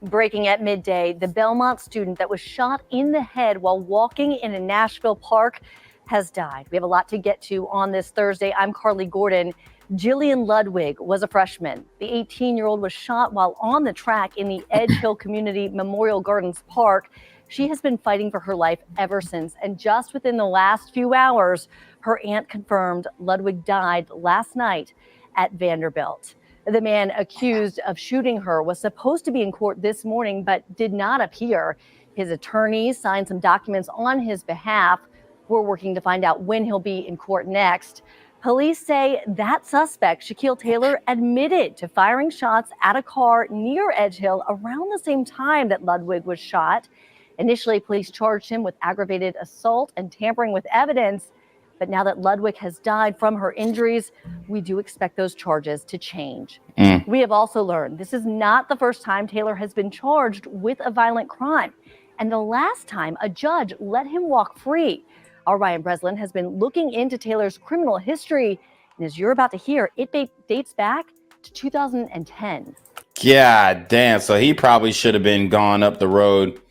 Breaking at midday, the Belmont student that was shot in the head while walking in a Nashville park has died. We have a lot to get to on this Thursday. I'm Carly Gordon. Jillian Ludwig was a freshman. The 18-year-old was shot while on the track in the Edge Hill Community Memorial Gardens Park. She has been fighting for her life ever since, and just within the last few hours, her aunt confirmed Ludwig died last night at Vanderbilt. The man accused of shooting her was supposed to be in court this morning, but did not appear. His attorneys signed some documents on his behalf. We're working to find out when he'll be in court next. Police say that suspect, Shaquille Taylor, admitted to firing shots at a car near Edge Hill around the same time that Ludwig was shot. Initially, police charged him with aggravated assault and tampering with evidence. But now that Ludwig has died from her injuries, we do expect those charges to change. We have also learned this is not the first time Taylor has been charged with a violent crime, and the last time a judge let him walk free. Our Ryan Breslin has been looking into Taylor's criminal history, and as you're about to hear, it dates back to 2010. God damn. So he probably should have been gone up the road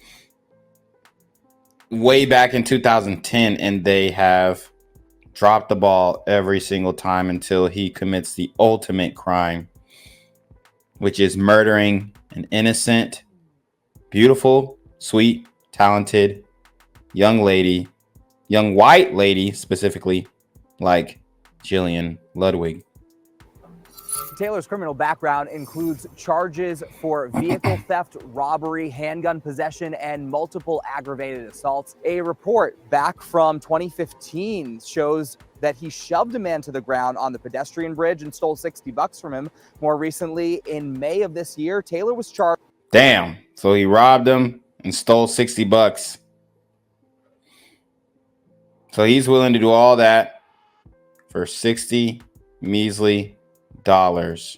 way back in 2010, and they have dropped the ball every single time until he commits the ultimate crime, which is murdering an innocent, beautiful, sweet, talented young lady, young white lady specifically, like Jillian Ludwig. Taylor's criminal background includes charges for vehicle theft, robbery, handgun possession, and multiple aggravated assaults. A report back from 2015 shows that he shoved a man to the ground on the pedestrian bridge and stole $60 from him. More recently, in May of this year, Taylor was charged. Damn. So he robbed him and stole $60. So he's willing to do all that for 60 measly dollars.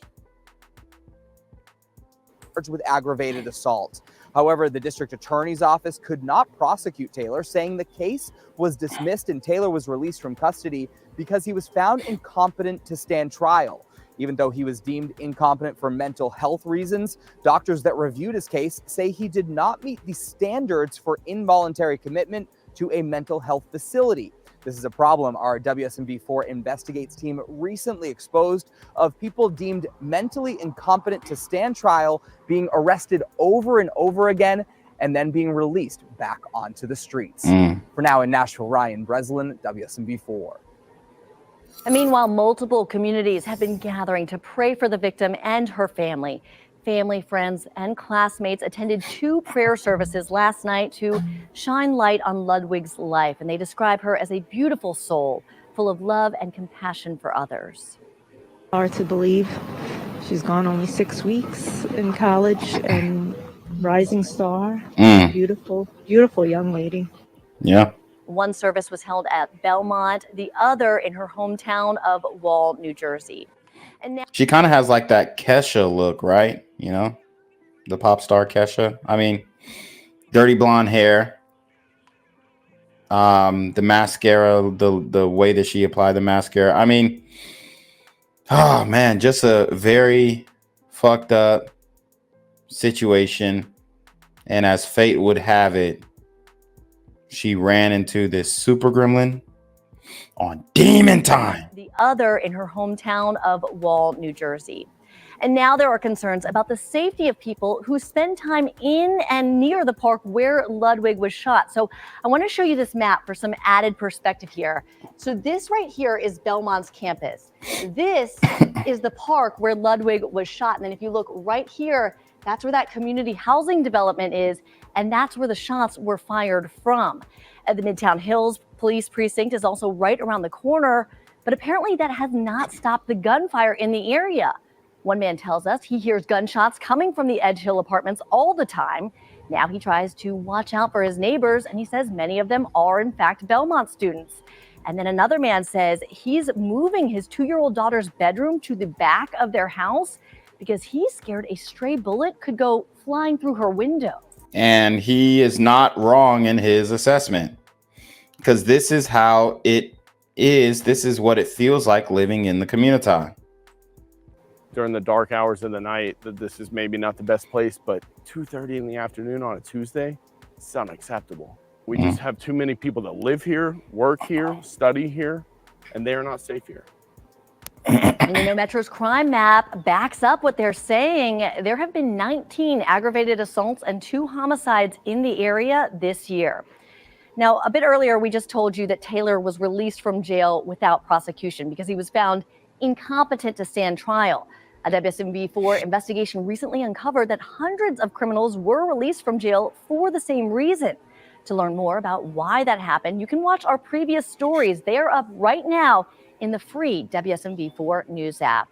With aggravated assault. However, the district attorney's office could not prosecute Taylor, saying the case was dismissed and Taylor was released from custody because he was found incompetent to stand trial. Even though he was deemed incompetent for mental health reasons, doctors that reviewed his case say he did not meet the standards for involuntary commitment to a mental health facility. This is a problem our WSMB4 Investigates team recently exposed of people deemed mentally incompetent to stand trial being arrested over and over again and then being released back onto the streets. For now in Nashville, Ryan Breslin, WSMB4. And meanwhile, multiple communities have been gathering to pray for the victim and her family. Family, friends, and classmates attended 2 prayer services last night to shine light on Ludwig's life, and they describe her as a beautiful soul, full of love and compassion for others. Hard to believe. She's gone only 6 weeks in college and rising star. Beautiful, beautiful young lady. Yeah. One service was held at Belmont, the other in her hometown of Wall, New Jersey. And now She kind of has like that Kesha look, right? You know, the pop star Kesha. I mean, dirty blonde hair. The mascara, the way that she applied the mascara. I mean, oh man, just a very fucked up situation. And as fate would have it, she ran into this super gremlin on demon time. The other in her hometown of Wall, New Jersey. And now there are concerns about the safety of people who spend time in and near the park where Ludwig was shot. So I want to show you this map for some added perspective here. So this right here is Belmont's campus. This is the park where Ludwig was shot. And then if you look right here, that's where that community housing development is. And that's where the shots were fired from. The Midtown Hills Police Precinct is also right around the corner. But apparently that has not stopped the gunfire in the area. One man tells us he hears gunshots coming from the Edge Hill apartments all the time. Now he tries to watch out for his neighbors, and he says many of them are, in fact, Belmont students. And then another man says he's moving his 2-year-old daughter's bedroom to the back of their house because he's scared a stray bullet could go flying through her window. And he is not wrong in his assessment, because this is how it is. This is what it feels like living in the community. During the dark hours of the night, that this is maybe not the best place, but 2:30 in the afternoon on a Tuesday, it's unacceptable. We just have too many people that live here, work here, study here, and they are not safe here. And you know, Metro's crime map backs up what they're saying. There have been 19 aggravated assaults and 2 homicides in the area this year. Now, a bit earlier, we just told you that Taylor was released from jail without prosecution because he was found incompetent to stand trial. A WSMV4 investigation recently uncovered that hundreds of criminals were released from jail for the same reason. To learn more about why that happened, you can watch our previous stories. They are up right now in the free WSMV4 News app.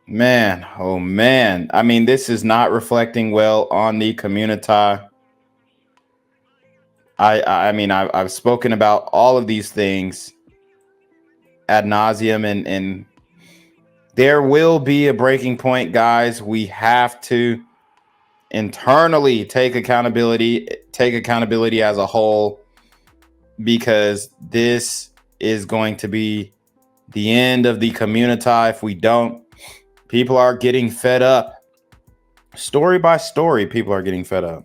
Man, oh man. I mean, this is not reflecting well on the community. I mean, I've spoken about all of these things ad nauseum, and there will be a breaking point, guys. We have to internally take accountability as a whole, because this is going to be the end of the community if we don't. People are getting fed up. Story by story, people are getting fed up.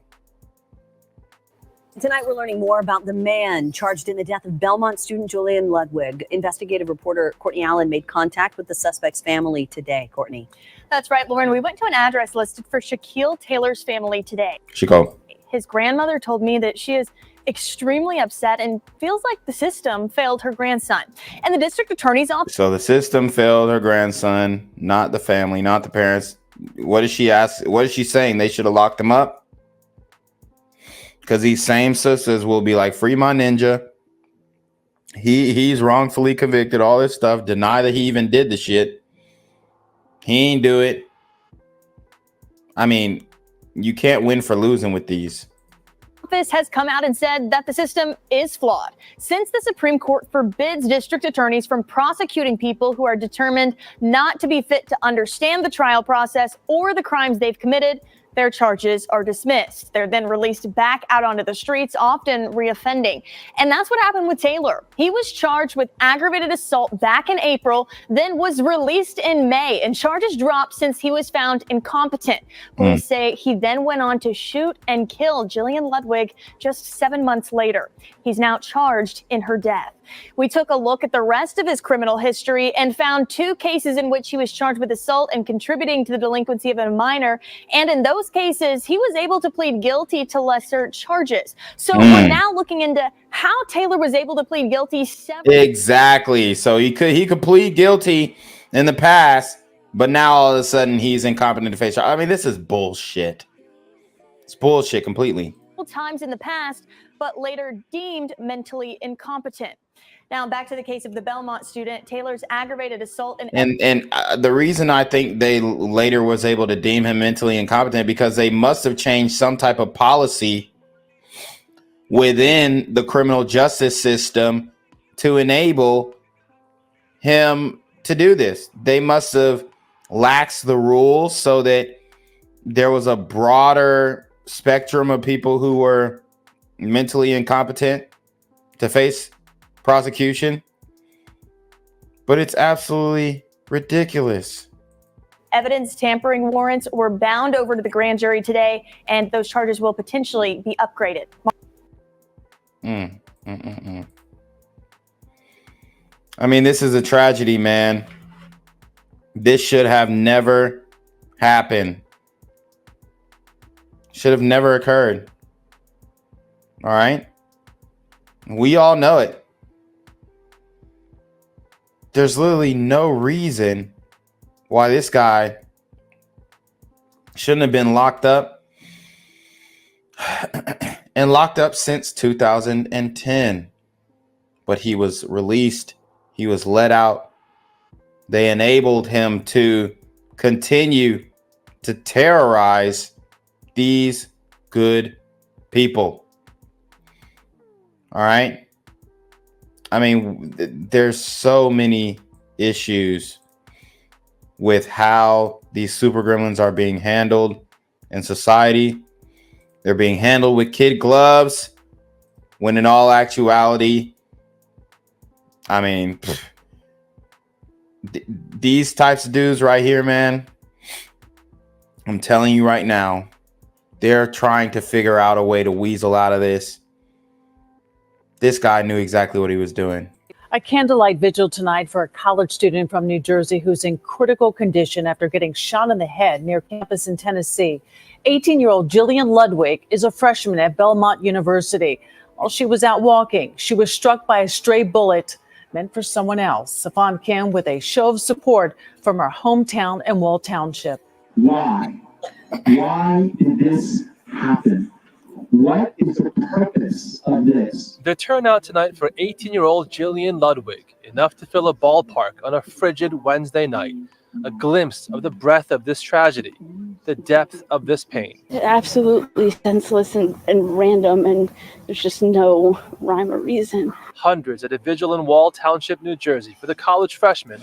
Tonight, we're learning more about the man charged in the death of Belmont student Jillian Ludwig. Investigative reporter Courtney Allen made contact with the suspect's family today. Courtney. That's right, Lauren. We went to an address listed for Shaquille Taylor's family today. Chico. His grandmother told me that she is extremely upset and feels like the system failed her grandson. And the district attorney's office. So the system failed her grandson, not the family, not the parents. What is she ask? What is she saying? They should have locked him up? Because these same sisters will be like, free my ninja. He's wrongfully convicted, all this stuff. Deny that he even did the shit. He ain't do it. I mean, you can't win for losing with these. Has come out and said that the system is flawed. Since the Supreme Court forbids district attorneys from prosecuting people who are determined not to be fit to understand the trial process or the crimes they've committed, their charges are dismissed. They're then released back out onto the streets, often reoffending. And that's what happened with Taylor. He was charged with aggravated assault back in April, then was released in May, and charges dropped since he was found incompetent. Police say he then went on to shoot and kill Jillian Ludwig just 7 months later. He's now charged in her death. We took a look at the rest of his criminal history and found 2 cases in which he was charged with assault and contributing to the delinquency of a minor. And in those cases, he was able to plead guilty to lesser charges. So we're now looking into how Taylor was able to plead guilty. Exactly. So he could plead guilty in the past, but now all of a sudden he's incompetent to face charge. I mean, this is bullshit. It's bullshit completely. Times in the past, but later deemed mentally incompetent. Now back to the case of the Belmont student. Taylor's aggravated assault and the reason I think they later was able to deem him mentally incompetent, because they must have changed some type of policy within the criminal justice system to enable him to do this. They must have laxed the rules so that there was a broader spectrum of people who were mentally incompetent to face prosecution. But it's absolutely ridiculous. Evidence tampering warrants were bound over to the grand jury today, and those charges will potentially be upgraded. I mean, this is a tragedy, man. This should have never happened. Should have never occurred. All right? We all know it. There's literally no reason why this guy shouldn't have been locked up and locked up since 2010. But he was released. He was let out. They enabled him to continue to terrorize these good people. All right. I mean, there's so many issues with how these super gremlins are being handled in society. They're being handled with kid gloves, when in all actuality, I mean, these types of dudes right here, man, I'm telling you right now, they're trying to figure out a way to weasel out of this. This guy knew exactly what he was doing. A candlelight vigil tonight for a college student from New Jersey who's in critical condition after getting shot in the head near campus in Tennessee. 18-year-old Jillian Ludwig is a freshman at Belmont University. While she was out walking, she was struck by a stray bullet meant for someone else. Safan Kim with a show of support from her hometown and Wall Township. Why? Why did this happen? What is the purpose of this? The turnout tonight for 18-year-old Jillian Ludwig, enough to fill a ballpark on a frigid Wednesday night. A glimpse of the breadth of this tragedy, the depth of this pain. Absolutely senseless and random, and there's just no rhyme or reason. Hundreds at a vigil in Wall Township, New Jersey for the college freshman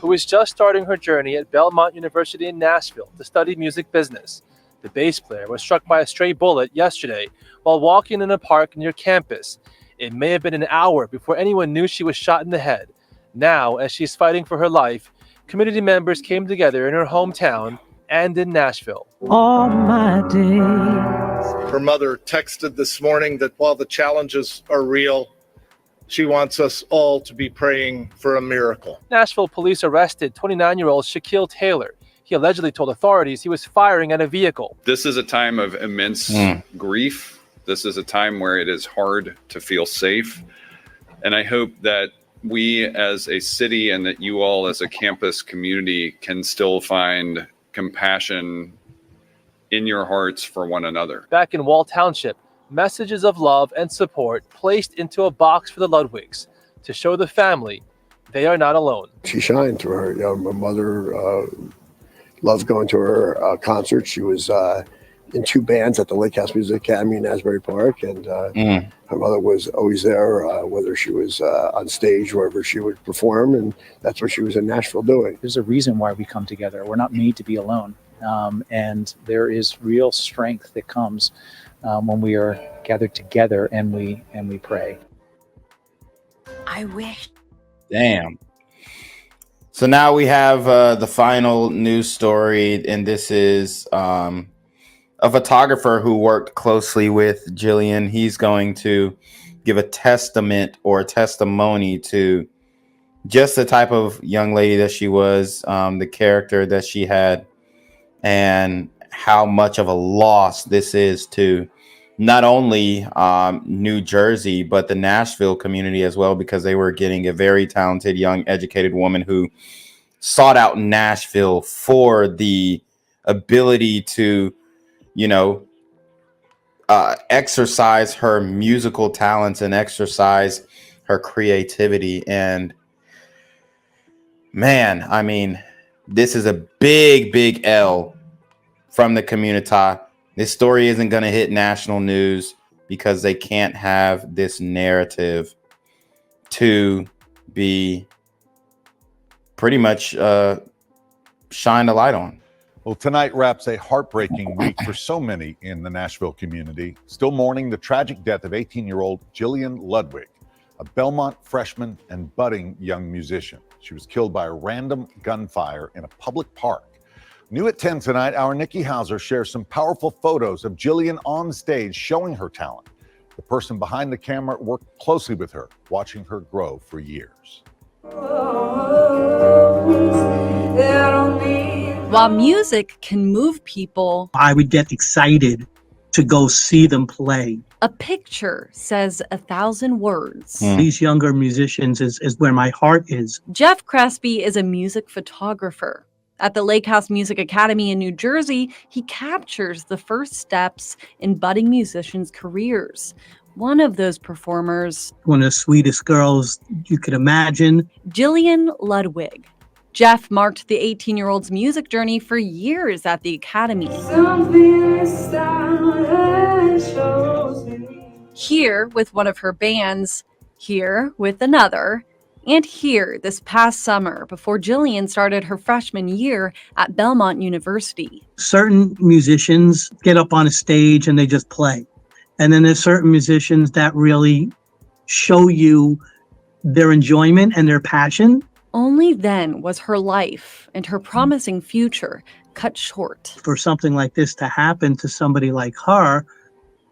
who is just starting her journey at Belmont University in Nashville to study music business. The bass player was struck by a stray bullet yesterday while walking in a park near campus. It may have been an hour before anyone knew she was shot in the head. Now, as she's fighting for her life, community members came together in her hometown and in Nashville. All my days. Her mother texted this morning that while the challenges are real, she wants us all to be praying for a miracle. Nashville police arrested 29-year-old Shaquille Taylor. He allegedly told authorities he was firing at a vehicle. This is a time of immense grief. This is a time where it is hard to feel safe. And I hope that we as a city and that you all as a campus community can still find compassion in your hearts for one another. Back in Wall Township, messages of love and support placed into a box for the Ludwigs to show the family they are not alone. She shined through her. You know, my mother loved going to her concerts. She was in two bands at the Lake House Music Academy in Asbury Park, and her mother was always there, whether she was on stage, wherever she would perform, and that's what she was in Nashville doing. There's a reason why we come together. We're not made to be alone, and there is real strength that comes when we are gathered together and we pray. I wish. Damn. So now we have the final news story, and this is a photographer who worked closely with Jillian. He's going to give a testament or a testimony to just the type of young lady that she was, the character that she had, and how much of a loss this is to not only New Jersey, but the Nashville community as well, because they were getting a very talented, young, educated woman who sought out Nashville for the ability to, you know, exercise her musical talents and exercise her creativity. And man, I mean, this is a big, big L from the community. This story isn't going to hit national news because they can't have this narrative to be pretty much shined a light on. Well, tonight wraps a heartbreaking week for so many in the Nashville community, still mourning the tragic death of 18-year-old Jillian Ludwig, a Belmont freshman and budding young musician. She was killed by a random gunfire in a public park. New at 10 tonight, our Nikki Hauser shares some powerful photos of Jillian on stage showing her talent. The person behind the camera worked closely with her, watching her grow for years. While music can move people, I would get excited to go see them play. a picture says 1,000 words. These younger musicians is where my heart is. Jeff Crespi is a music photographer. At the Lake House Music Academy in New Jersey, he captures the first steps in budding musicians' careers. One of those performers, One of the sweetest girls you could imagine. Jillian Ludwig. Jeff marked the 18-year-old's music journey for years at the Academy. Here with one of her bands, here with another, and here this past summer before Jillian started her freshman year at Belmont University. Certain musicians get up on a stage and they just play. And then there's certain musicians that really show you their enjoyment and their passion. Only then was her life and her promising future cut short. For something like this to happen to somebody like her,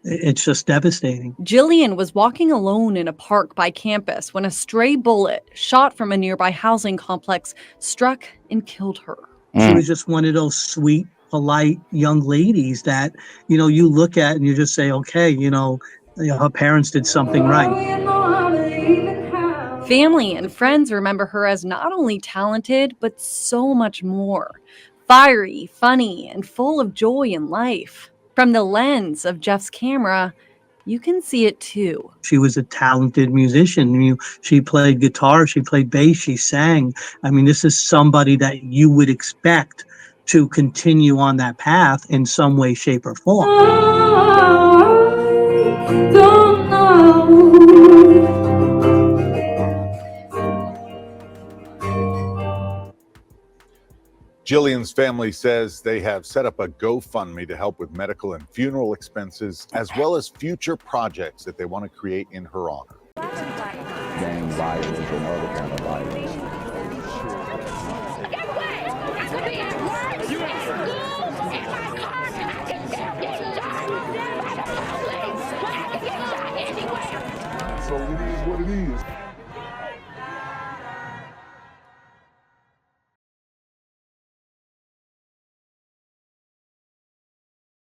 it's just devastating. Jillian was walking alone in a park by campus when a stray bullet shot from a nearby housing complex struck and killed her. She was just one of those sweet, polite young ladies that, you look at and you just say, okay, her parents did something right. Family and friends remember her as not only talented, but so much more. Fiery, funny, and full of joy in life. From the lens of Jeff's camera, you can see it too. She was a talented musician. She played guitar, she played bass, she sang. I mean, this is somebody that you would expect to continue on that path in some way, shape, or form. I don't know. Jillian's family says they have set up a GoFundMe to help with medical and funeral expenses, as well as future projects that they want to create in her honor. Gang violence and other kind of violence.